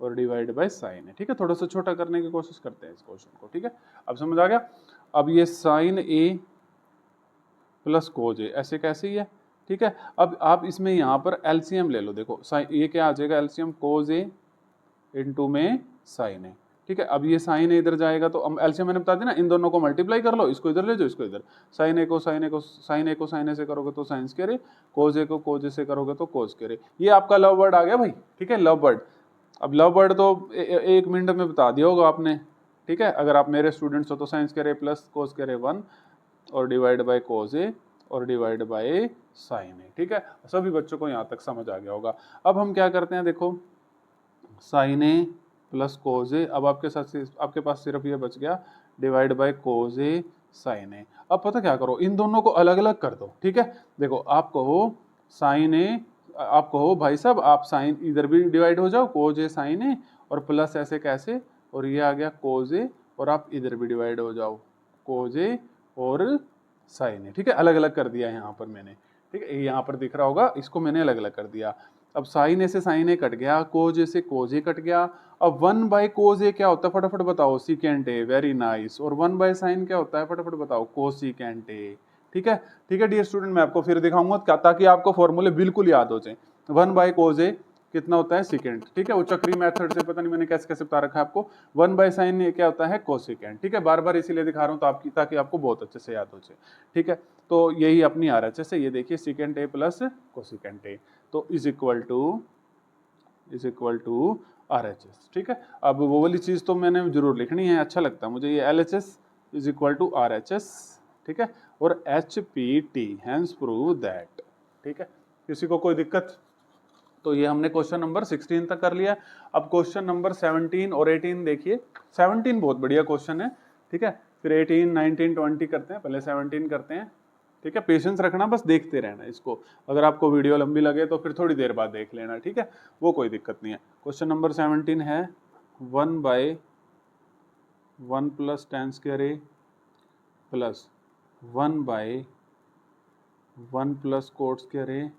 और डिवाइड बाय साइन ए। ठीक है, थोड़ा सा छोटा करने की कोशिश करते हैं इस क्वेश्चन को। ठीक है, अब समझ आ गया। अब ये साइन ए प्लस कोज ए ऐसे कैसे ही है। ठीक है, अब आप इसमें यहाँ पर एलसीएम ले लो, देखो ये क्या आ जाएगा, एलसीएम कोज ए इंटू में साइन ए। ठीक है। अब ये साइन ए इधर जाएगा तो हम एलसीएम मैंने बता दिया ना, इन दोनों को मल्टीप्लाई कर लो, इसको इधर ले जाओ, इसको इधर। साइन ए को साइन ए से करोगे तो साइन स्क्वायर ए, कोज ए को कोज ए से करोगे तो कोज स्क्वायर ए। ये आपका लव वर्ड आ गया भाई, ठीक है, लव वर्ड। अब लव वर्ड तो एक मिनट में बता दिया होगा आपने, ठीक है। अगर आप मेरे स्टूडेंट्स हो तो साइन स्क्वायर ए प्लस कोज स्क्वायर ए 1 और डिवाइड बाय कोज ए और डिवाइड बाय साइन ए, ठीक है। सभी बच्चों को यहाँ तक समझ आ गया होगा। अब हम क्या करते हैं, देखो साइन ए प्लस कोज ए, अब आपके पास सिर्फ ये बच गया divide by cos A sine A. अब पता क्या करो, इन दोनों को अलग अलग कर दो, ठीक है। देखो आप कहो साइन ए, आप कहो भाई साहब आप साइन इधर भी डिवाइड हो जाओ, कोज ए साइन ए और प्लस ऐसे कैसे, और ये आ गया कोज ए और आप इधर भी डिवाइड हो जाओ, कोज ए और साइन ए, ठीक है। अलग अलग कर दिया यहाँ पर मैंने, ठीक है, यहाँ पर दिख रहा होगा, इसको मैंने अलग अलग कर दिया। अब साइन ए से साइन ए कट गया, कोज ए से कोज ए कट गया। अब 1 बाय कोज ए क्या होता है, फटाफट बताओ, सीकेंट ए, वेरी नाइस। और 1 बाय साइन क्या होता है, फटाफट बताओ, कोसीकेंट ए, ठीक है। ठीक है डियर स्टूडेंट, मैं आपको फिर दिखाऊंगा क्या, ताकि आपको फॉर्मूले बिल्कुल याद हो जाए। 1 बाय कोज ए कितना होता है, सीकेंट, ठीक है। वो चक्री मेथड से पता नहीं मैंने कैसे कैसे बता रखा है आपको। 1 बाय साइन ए क्या होता है, कोसिकेंट, ठीक है। बार बार इसीलिए दिखा रहा हूँ तो आपकी, ताकि आपको बहुत अच्छे से याद हो जाए, ठीक है। तो यही अपनी आरएचएस है, ये देखिए सीकेंट ए प्लस कोसिकेंट ए, तो इज इक्वल टू आरएचएस, ठीक है। अब वो वाली चीज तो मैंने जरूर लिखनी है, अच्छा लगता है मुझे ये, LHS is equal to RHS, ठीक है, और एचपीटी, हैंस प्रूव दैट, ठीक है। किसी को कोई दिक्कत? तो ये हमने क्वेश्चन नंबर 16 तक कर लिया। अब क्वेश्चन नंबर 17 और 18 देखिए। 17 बहुत बढ़िया क्वेश्चन है, ठीक है। फिर 18, 19, 20 करते हैं, पहले 17 करते हैं, ठीक है। पेशेंस रखना, बस देखते रहना इसको। अगर आपको वीडियो लंबी लगे तो फिर थोड़ी देर बाद देख लेना, ठीक है, वो कोई दिक्कत नहीं है। क्वेश्चन नंबर 17 है 1 by 1 plus tan square A plus 1 by 1 plus cot square A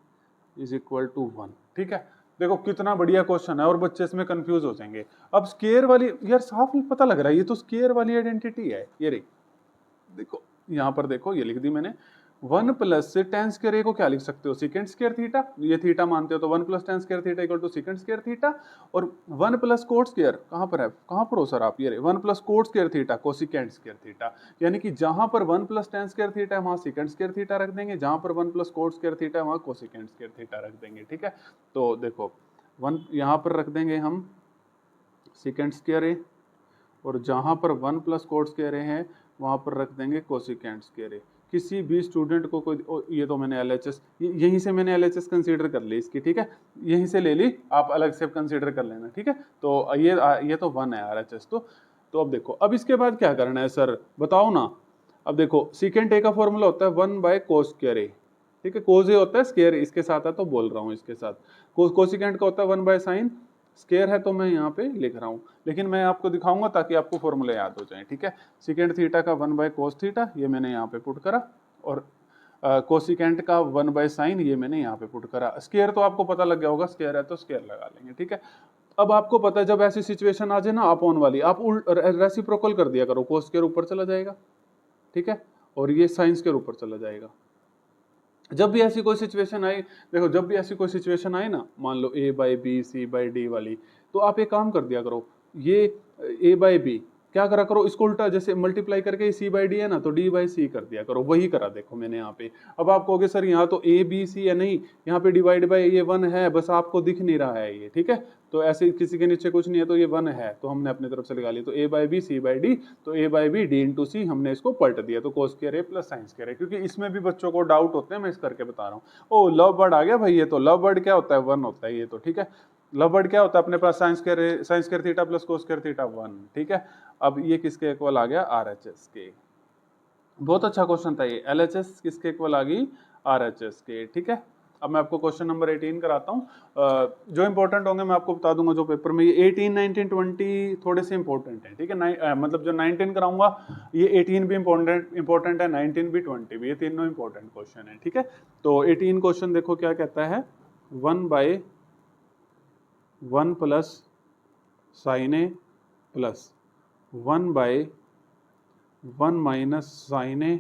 is equal to 1, ठीक है। देखो कितना बढ़िया क्वेश्चन है और बच्चे इसमें कंफ्यूज हो जाएंगे। अब स्केयर वाली, यार साफ पता लग रहा है ये तो स्केयर वाली आइडेंटिटी है, ये रही, देखो यहाँ पर देखो, ये लिख दी मैंने। 1 प्लस टेन स्क्वायर ए को क्या लिख सकते हो, सीकेंट स्क्वायर थीटा, ये थीटा मानते हो तो 1 plus tan square theta equal to secant square theta. और 1 प्लस कोट स्क्वायर कहाँ पर है, कहाँ पर हो सर आप, ये 1 plus cot square theta cosecant square theta. यानी कि जहां पर 1 प्लस टेन स्क्वायर थीटा है वहां सीकेंट स्क्वायर थीटा रख देंगे, जहां पर 1 प्लस कोट स्क्वायर थीटा है वहां कोसिकेंट स्क्वायर थीटा रख देंगे, ठीक है। तो देखो 1 यहाँ पर रख देंगे हम सीकेंट स्क्वायर ए, और जहां पर 1 प्लस कोट स्क्वायर ए है वहां पर रख देंगे कोसिकेंट स्क्वायर ए। किसी भी स्टूडेंट को कोई, ये तो मैंने एलएचएस, यहीं से मैंने एलएचएस कंसीडर कर ली इसकी, ठीक है, यहीं से ले ली, आप अलग से कंसीडर कर लेना, ठीक है। तो ये तो 1 है आरएचएस। तो अब देखो, अब इसके बाद क्या करना है सर, बताओ ना। अब देखो सीकेंट ए का फॉर्मूला होता है 1 बाय कोस स्क्वायर ए, ठीक है। कोस ए होता है स्क्वायर, इसके साथ है तो बोल रहा हूँ इसके साथ। कोसिकेंट का होता है 1 बाय साइन, स्केयर है तो मैं यहाँ पे लिख रहा हूँ, लेकिन मैं आपको दिखाऊंगा ताकि आपको फॉर्मूले याद हो जाए, ठीक है। सीकेंट थीटा का 1 बाय कोस थीटा ये मैंने यहाँ पे पुट करा, और कोसिकेंट का 1 बाय साइन ये मैंने यहाँ पे पुट करा। स्केयर तो आपको पता लग गया होगा, स्केयर है तो स्केयर लगा लेंगे, ठीक है। अब आपको पता है जब ऐसी सिचुएशन आ जाए ना अपॉन वाली, आप रेसिप्रोकल कर दिया करो, कोस स्केयर ऊपर चला जाएगा, ठीक है, और ये साइन स्केयर ऊपर चला जाएगा। जब भी ऐसी कोई सिचुएशन आई, देखो जब भी ऐसी कोई सिचुएशन आई ना, मान लो a by B C by D वाली, तो आप एक काम कर दिया करो, ये a बाई बी क्या करा करो, इसको उल्टा, जैसे मल्टीप्लाई करके c बाई डी है ना, तो d बाई सी कर दिया करो, वही करा देखो मैंने यहाँ पे। अब आप कहोगे सर यहाँ तो a b c है, नहीं, यहाँ पे डिवाइड बाई ये 1 है, बस आपको दिख नहीं रहा है ये, ठीक है। तो ऐसे किसी के नीचे कुछ नहीं है तो ये 1 है, तो हमने अपनी तरफ से लगा लिया, तो a by B C by D, तो a by B D into C हमने इसको पलट दिया, तो cos square A plus sine square A. क्योंकि इसमें भी बच्चों को डाउट होते हैं, मैं इस करके बता रहा हूँ। ओ लव वर्ड आ गया भाई, ये तो लव वर्ड क्या होता है, 1 होता है ये तो, ठीक है। लव वर्ड क्या होता है अपने पास, sine square theta plus cos square theta 1, ठीक है। अब ये किसके इक्वल आ गया, आरएचएस के। बहुत अच्छा क्वेश्चन था ये, एलएचएस किसके इक्वल आ गई, आरएचएस के, ठीक है। अब मैं आपको क्वेश्चन नंबर 18 कराता हूँ, जो इंपॉर्टेंट होंगे मैं आपको बता दूंगा जो पेपर में। ये 18, 19, 20 थोड़े से इंपॉर्टेंट है, ठीक है। मतलब जो 19 कराऊंगा ये 18 भी इंपॉर्टेंट है, 19 भी, 20 भी, ये तीनों इंपॉर्टेंट क्वेश्चन है, ठीक है। तो 18 क्वेश्चन देखो क्या कहता है, 1 by 1 plus sine A plus 1 by 1 minus sine A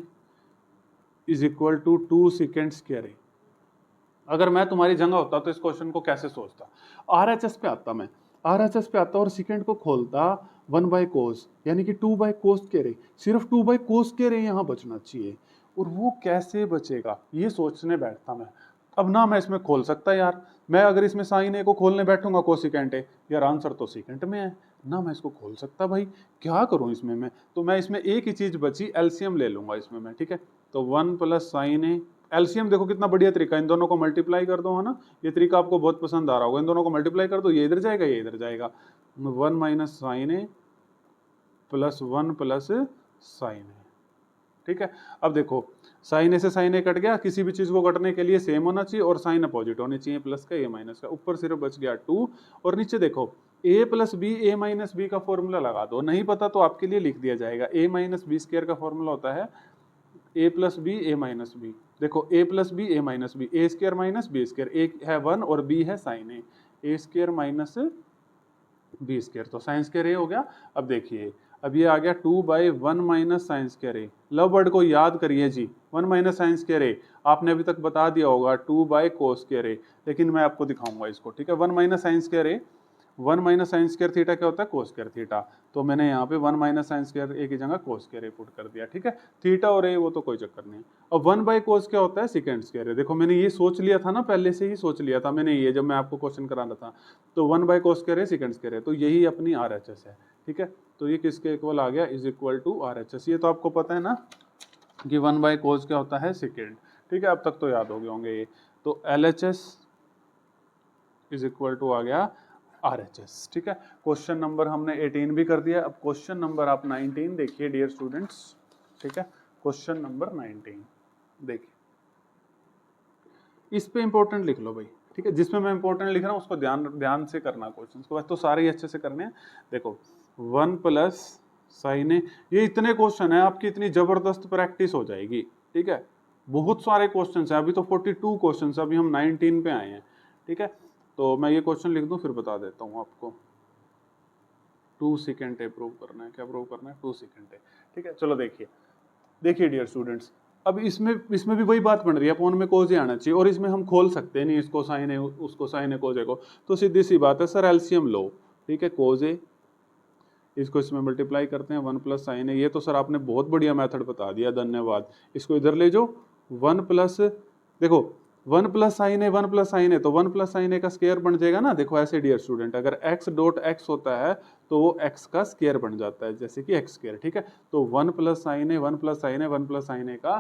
is equal to 2 secant square A. अगर मैं तुम्हारी जगह होता तो इस क्वेश्चन को कैसे सोचता, आरएचएस पे आता मैं। RHS पे आता और सेकेंड को खोलता 1/cos, यानी कि 2/cos स्क्वायर ए, सिर्फ 2/cos स्क्वायर ए यहाँ बचना चाहिए। और वो कैसे बचेगा ये सोचने बैठता मैं। अब ना मैं इसमें खोल सकता यार, मैं अगर इसमें साइन ए को खोलने बैठूंगा कोसिकेंट ए, यार आंसर तो सेकेंट में है ना, मैं इसको खोल सकता भाई, क्या करूं इसमें मैं। तो मैं इसमें एक ही चीज बची, एलसीएम ले लूंगा इसमें मैं, ठीक है। तो 1 प्लस साइन ए, एलसीएम देखो कितना बढ़िया तरीका, इन दोनों को मल्टीप्लाई कर दो, है ना, ये तरीका आपको बहुत पसंद आ रहा होगा। इन दोनों को मल्टीप्लाई कर दो, ये इधर जाएगा ये इधर जाएगा, 1 minus sine A plus 1 plus sine ए, ठीक है। अब देखो साइन ए से साइन ए कट गया, किसी भी चीज को कटने के लिए सेम होना चाहिए और साइन अपोजिट होनी चाहिए, प्लस का ए माइनस का, ऊपर सिर्फ बच गया 2 और नीचे देखो ए प्लस बी, ए माइनस बी का फॉर्मूला लगा दो, नहीं पता तो आपके लिए लिख दिया जाएगा, ए माइनस बी स्क्वायर का फॉर्मूला होता है ए प्लस बी ए माइनस बी। देखो ए plus B A minus B, A square minus B square, A है 1 और बी है साइन ए स्क्वायर माइनस बी स्क्वायर, तो साइन स्क्वायर ए हो गया। अब देखिए अब ये आ गया 2/1 माइनस साइन स्क्वायर ए, लव वर्ड को याद करिए जी, 1 माइनस साइन स्क्वायर ए आपने अभी तक बता दिया होगा 2/cos स्क्वायर ए, लेकिन मैं आपको दिखाऊंगा इसको, ठीक है। 1 माइनस साइन स्क्वायर ए, 1 माइनस साइन स्क्वायर थीटा क्या होता है, कोस स्क्वायर थीटा, तो मैंने यहाँ पे 1 माइनस साइन स्क्वायर ए की जगह कोस स्क्वायर ए पुट कर दिया, ठीक है। थीटा और ए वो तो कोई चक्कर नहीं है। अब 1/cos क्या होता है, सेकंड स्क्वायर है, देखो मैंने ये सोच लिया था ना, पहले से ही सोच लिया था मैंने ये, जब मैं आपको क्वेश्चन कराना था, तो 1/cos स्क्वायर है सेकंड स्क्वायर है, तो यही अपनी RHS है, ठीक है। तो ये किसके इक्वल आ गया, इज इक्वल टू RHS, ये तो आपको पता है ना कि 1/cos क्या होता है, सेकेंड, ठीक है। अब तक तो याद हो गए होंगे ये। तो LHS इज इक्वल टू आ गया RHS, ठीक है। क्वेश्चन नंबर हमने 18 भी कर दिया। अब क्वेश्चन नंबर आप 19 देखिए डियर स्टूडेंट्स, ठीक है। क्वेश्चन नंबर 19 देखिए, इस पे इंपॉर्टेंट लिख लो भाई, ठीक है। जिसमें मैं इंपॉर्टेंट लिख रहा हूँ उसको ध्यान से करना क्वेश्चन को, तो सारे ही अच्छे से करने हैं। देखो 1 प्लस साइन ए, ये इतने क्वेश्चन है आपकी इतनी जबरदस्त प्रैक्टिस हो जाएगी, ठीक है। बहुत सारे क्वेश्चन है, अभी तो 42 क्वेश्चन है, अभी हम 19 पे आए हैं, ठीक है। तो मैं ये क्वेश्चन लिख दूं फिर बता देता हूँ आपको। 2 सेकेंड है प्रूव करना है, क्या प्रूव करना है, 2 सेकेंड है, ठीक है। चलो देखिए देखिए डियर स्टूडेंट्स, अब इसमें भी वही बात बन रही है, अपॉन में कोस ए आना चाहिए, और इसमें हम खोल सकते हैं नहीं, इसको साइन है उसको साइन है कोस ए को, तो सीधी सी बात है सर एलसीएम लो, ठीक है। कोस ए इसको इसमें मल्टीप्लाई करते हैं 1 प्लस साइन है, ये तो सर आपने बहुत बढ़िया मेथड बता दिया, धन्यवाद। इसको इधर ले जाओ 1 प्लस, देखो 1 प्लस साइन है 1 प्लस साइन है, तो 1 प्लस साइन ए का स्क्वायर बन जाएगा ना। देखो ऐसे डियर स्टूडेंट, अगर x डॉट x होता है तो वो x का स्क्वायर बन जाता है, जैसे कि x स्क्वायर, ठीक है। तो 1 प्लस साइन है 1 प्लस साइन है 1 प्लस साइन ए का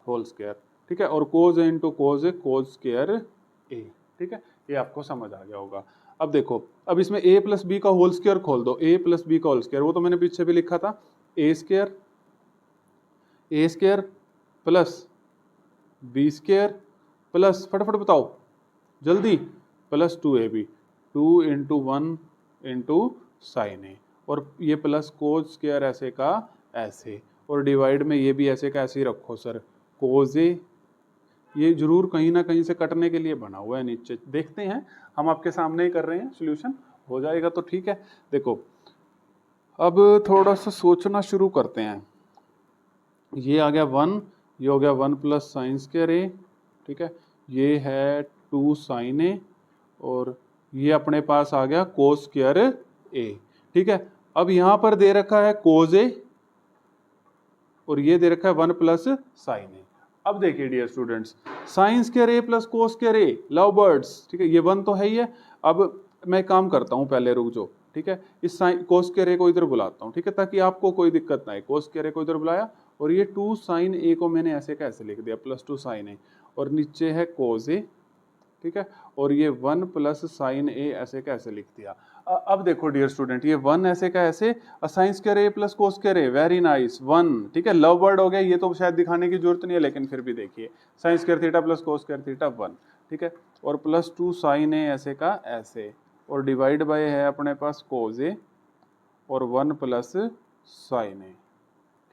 होल स्क्वायर, ठीक है। और कोज ए इंटू कोज ए कोज स्क्वायर ए, ठीक है। ये आपको समझ आ गया होगा। अब देखो अब इसमें a प्लस बी का होल स्क्वायर खोल दो, a प्लस बी का होल स्क्वायर, वो तो मैंने पीछे भी लिखा था, A square plus B square plus, फटाफट बताओ जल्दी, plus 2ab, 2 into 1 into sine A, और ये प्लस कोज स्क्वायर ऐसे का ऐसे, और डिवाइड में ये भी ऐसे का ऐसे ही रखो सर, कोज ए, ये जरूर कहीं ना कहीं से कटने के लिए बना हुआ है नीचे, देखते हैं, हम आपके सामने ही कर रहे हैं, सॉल्यूशन हो जाएगा तो ठीक है। देखो अब थोड़ा सा सोचना शुरू करते हैं, ये आ गया 1, ये हो गया 1 प्लस साइन स्क्वायर ए, ठीक है, ये है 2 साइन ए, और ये अपने पास आ गया कोस स्क्वायर ए, ठीक है। अब यहां पर दे रखा है कोज ए और ये दे रखा है 1 प्लस साइन ए। अब देखिए डियर स्टूडेंट्स, साइन स्क्वायर ए प्लस कोस स्क्वायर ए, लव बर्ड्स, ठीक है, ये 1 तो है ही है। अब मैं काम करता हूं, पहले रुक जाओ, ठीक है, इस साइन कोस स्क्वायर ए को इधर बुलाता हूं, ठीक है, ताकि आपको कोई दिक्कत ना आए। कोस स्क्वायर ए को इधर बुलाया, और ये 2 साइन ए को मैंने ऐसे का ऐसे लिख दिया, प्लस 2 साइन ए, और नीचे है कोस ए, ठीक है, और ये 1 प्लस साइन ए ऐसे का ऐसे लिख दिया। अब देखो डियर स्टूडेंट, ये 1 ऐसे का ऐसे, साइन स्क्वायर ए प्लस कोस स्क्वायर ए, वेरी नाइस, 1, ठीक है, लव वर्ड हो गया, ये तो शायद दिखाने की जरूरत नहीं है, लेकिन फिर भी देखिए, sign square theta plus cos square theta 1, ठीक है, और प्लस 2 साइन ए ऐसे का ऐसे, और डिवाइड बाय है अपने पास कोस ए और 1 प्लस साइन ए,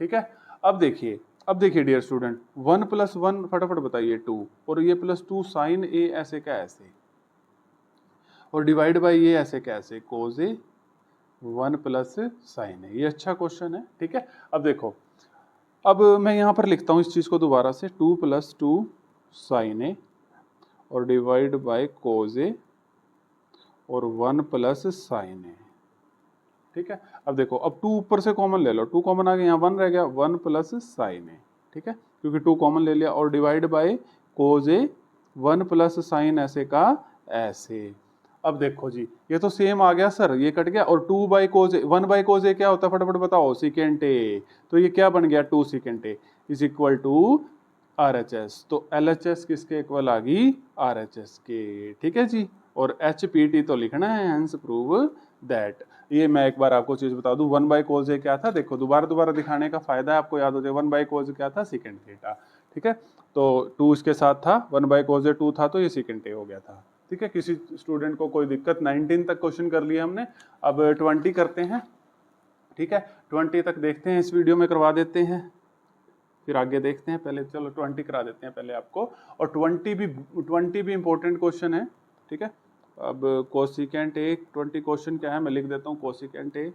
ठीक है। अब देखिए डियर स्टूडेंट, 1 प्लस 1 फटाफट बताइए 2, और ये प्लस 2 साइन ए ऐसे का ऐसे, और डिवाइड बाय ये ऐसे का ऐसे, कोस ए 1 प्लस साइन ए, ये अच्छा क्वेश्चन है, ठीक है। अब देखो, अब मैं यहाँ पर लिखता हूँ इस चीज़ को दोबारा से, 2 प्लस 2 साइन ए और डिवाइड बाय कोस ए और 1 प्लस साइन ए। ठीक है, अब देखो, अब 2 ऊपर से कॉमन ले लो, 2 कॉमन आ गया, यहाँ 1 रह गया, 1 प्लस साइन ए। ठीक है, क्योंकि 2 कॉमन ले लिया, और divide by cos A, 1 plus sine ऐसे का ऐसे। अब देखो जी, ये तो सेम आ गया सर, ये कट गया, और 2 बाई कोज ए, 1 बाई कोज ए क्या होता है फटाफट बताओ, सेकेंट ए। तो ये क्या बन गया, 2 secant A is equal to RHS। तो LHS किसके इक्वल आ गई, RHS के। ठीक है जी, और HPT तो लिखना है, हेंस प्रूव दैट। ये मैं एक बार आपको चीज बता दूं, 1 बाई कोज ए क्या था, देखो दोबारा दिखाने का फायदा है, आपको याद हो जाए। 1 बाई कोज क्या था, सेकेंड थीटा। ठीक है, तो 2 इसके साथ था, 1 बाई कोज ए 2 था, तो ये सेकेंड ए हो गया था। ठीक है, किसी स्टूडेंट को कोई दिक्कत, 19 तक क्वेश्चन कर लिया हमने, अब 20 करते हैं। ठीक है, 20 तक देखते हैं, इस वीडियो में करवा देते हैं, फिर आगे देखते हैं। पहले चलो 20 करा देते हैं पहले आपको, और 20 भी इंपॉर्टेंट क्वेश्चन है। ठीक है, अब कोसिकेंट ए, 20 क्वेश्चन क्या है मैं लिख देता हूँ, cosecant A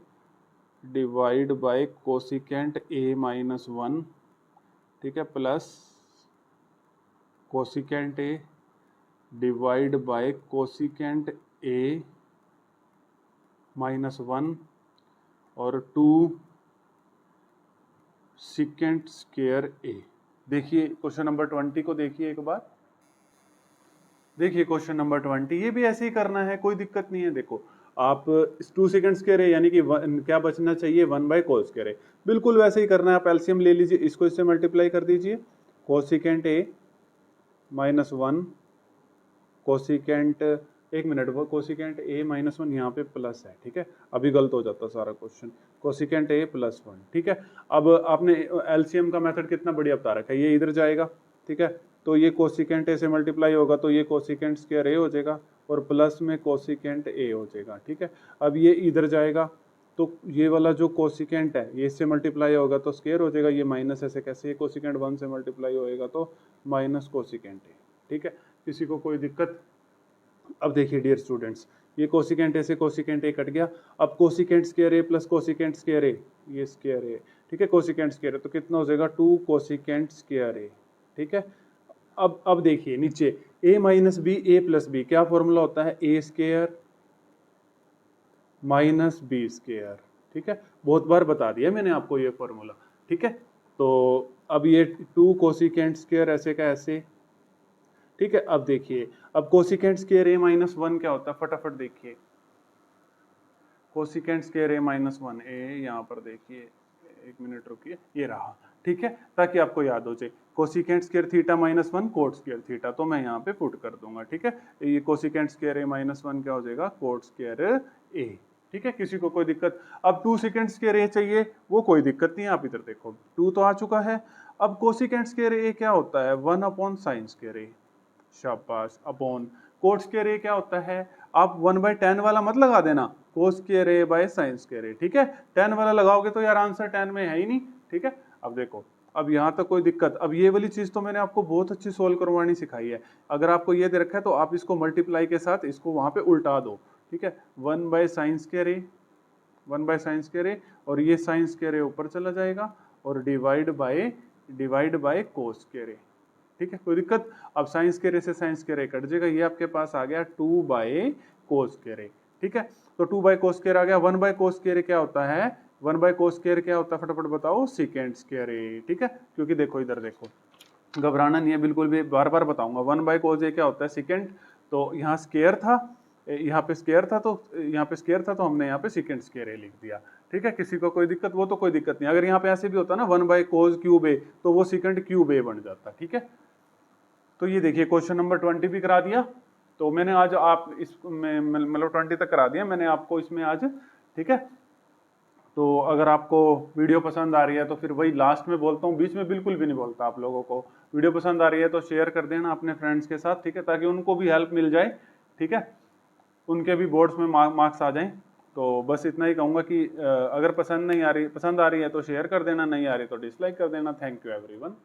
divide bye cosecant A minus 1। ठीक है, plus cosecant A divide bye cosecant A minus 1 और 2 सेकेंट स्क्वायर ए। देखिए क्वेश्चन नंबर 20 को देखिए एक बार, देखिए क्वेश्चन नंबर 20, ये भी ऐसे ही करना है, कोई दिक्कत नहीं है। देखो आप 2 सेकेंड स्क्वायर है, यानी कि क्या बचना चाहिए, 1 बाई कोस स्क्वायर है, बिल्कुल वैसे ही करना है। आप एलसीएम ले लीजिए, इसको इससे मल्टीप्लाई कर दीजिए, कोसिकेंट ए माइनस 1 कोसिकेंट, एक मिनट, वो कोसिकेंट ए माइनस 1 यहाँ पे प्लस है। ठीक है, अभी गलत हो जाता सारा क्वेश्चन, कोसिकेंट ए प्लस 1। ठीक है, अब आपने एलसीएम का मेथड कितना बढ़िया बता रखा है, ये इधर जाएगा। ठीक है, तो ये कोसिकेंट ए से मल्टीप्लाई होगा, तो ये कोसिकेंट स्क्वायर ए हो जाएगा, और प्लस में कोसिकेंट ए हो जाएगा। ठीक है, अब ये इधर जाएगा, तो ये वाला जो कोसिकेंट है ये इससे मल्टीप्लाई होगा तो स्क्वायर हो जाएगा, ये माइनस ऐसे कैसे, ये कोसिकेंट 1 से मल्टीप्लाई होएगा तो माइनस कोसिकेंट ए। ठीक है, किसी को कोई दिक्कत। अब देखिए डियर स्टूडेंट्स, ये कोसिकेंट ए से कोसिकेंट ए कट गया, अब cosecant square A plus cosecant square A, ये स्क्वायर ए। ठीक है, कोसिकेंट स्क्वायर ए तो कितना हो जाएगा, 2 कोसिकेंट स्क्वायर ए। ठीक है, अब देखिए नीचे a minus B, A plus B, क्या फॉर्मूला होता है, A square minus B square. ठीक है, बहुत बार बता दिया मैंने आपको ये फॉर्मूला। ठीक है, तो अब ये 2 कोसिकेंट स्क्वायर ऐसे का ऐसे। ठीक है, अब देखिए, अब कोसिकेंट स्क्वायर ए माइनस 1 क्या होता है, फटाफट देखिए, कोसिकेंट स्क्वायर ए माइनस 1 ए, यहाँ पर देखिए, एक मिनट रुकिए, ये रहा। ठीक है, ताकि आपको याद हो जाए, cosecant square theta minus 1 coat square theta, तो मैं यहाँ पे पुट कर दूंगा। ठीक है, ये कोसिकेंट स्क्वायर ए माइनस 1 क्या हो जाएगा, कोट स्क्वायर ए। ठीक है, किसी को कोई दिक्कत। अब 2 सेकेंड स्क्वायर ए चाहिए, वो कोई दिक्कत नहीं है, आप इधर देखो 2 तो आ चुका है। अब कोसिकेंट स्क्वायर ए क्या होता है, 1 अपॉन साइन स्क्वायर ए, शाबाश, अपॉन कोट स्क्वायर ए क्या होता है, आप 1/10 वाला मत लगा देना, cos square A by sine square ए। ठीक है, 10 वाला लगाओगे तो यार आंसर 10 में है ही नहीं। ठीक है, अब देखो, अब यहाँ तक कोई दिक्कत। अब ये वाली चीज तो मैंने आपको बहुत अच्छी सोल्व करवानी सिखाई है। अगर आपको ये दे रखा है तो आप इसको मल्टीप्लाई के साथ इसको वहां पे उल्टा दो। ठीक है, 1 by sine square A, 1 by sine square ए, और ये साइन स्क्वायर ए ऊपर चला जाएगा, और डिवाइड बाय कोस स्क्वायर ए। ठीक है, कोई दिक्कत। अब साइन स्क्वायर ए से साइन स्क्वायर ए कट जाएगा, ये आपके पास आ गया 2 बाय कोस स्क्वायर ए। ठीक है, तो 2 बाय कोस स्क्वायर आ गया। 1 बाय कोस स्क्वायर ए क्या होता है, 1 बाय कोस स्क्वायर क्या होता है, फटाफट बताओ, सेकेंड स्क्वायर ए। ठीक है, क्योंकि देखो इधर देखो, घबराना नहीं है बिल्कुल भी, बार बार बताऊंगा। 1 बाय कोस ए क्या होता है, सेकेंड, तो यहाँ स्क्वायर था, यहाँ पे स्क्वायर था, तो यहाँ पे स्क्वायर था, तो हमने यहाँ पे सेकेंड स्क्वायर ए लिख दिया। ठीक है, किसी को कोई दिक्कत, वो तो कोई दिक्कत नहीं। अगर यहाँ पे ऐसे भी होता ना 1 बाय कोस क्यूब ए, तो वो सेकेंड क्यूब ए बन जाता। ठीक है, तो ये देखिए क्वेश्चन नंबर 20 भी करा दिया। तो मैंने आज आप इसमें मतलब 20 तक करा दिया मैंने आपको इसमें आज। ठीक है, तो अगर आपको वीडियो पसंद आ रही है तो फिर वही लास्ट में बोलता हूँ, बीच में बिल्कुल भी नहीं बोलता आप लोगों को। वीडियो पसंद आ रही है तो शेयर कर देना अपने फ्रेंड्स के साथ। ठीक है, ताकि उनको भी हेल्प मिल जाए। ठीक है, उनके भी बोर्ड्स में मार्क्स आ जाएं। तो बस इतना ही कहूँगा कि अगर पसंद आ रही है तो शेयर कर देना, नहीं आ रही तो डिसलाइक कर देना। Thank you everyone.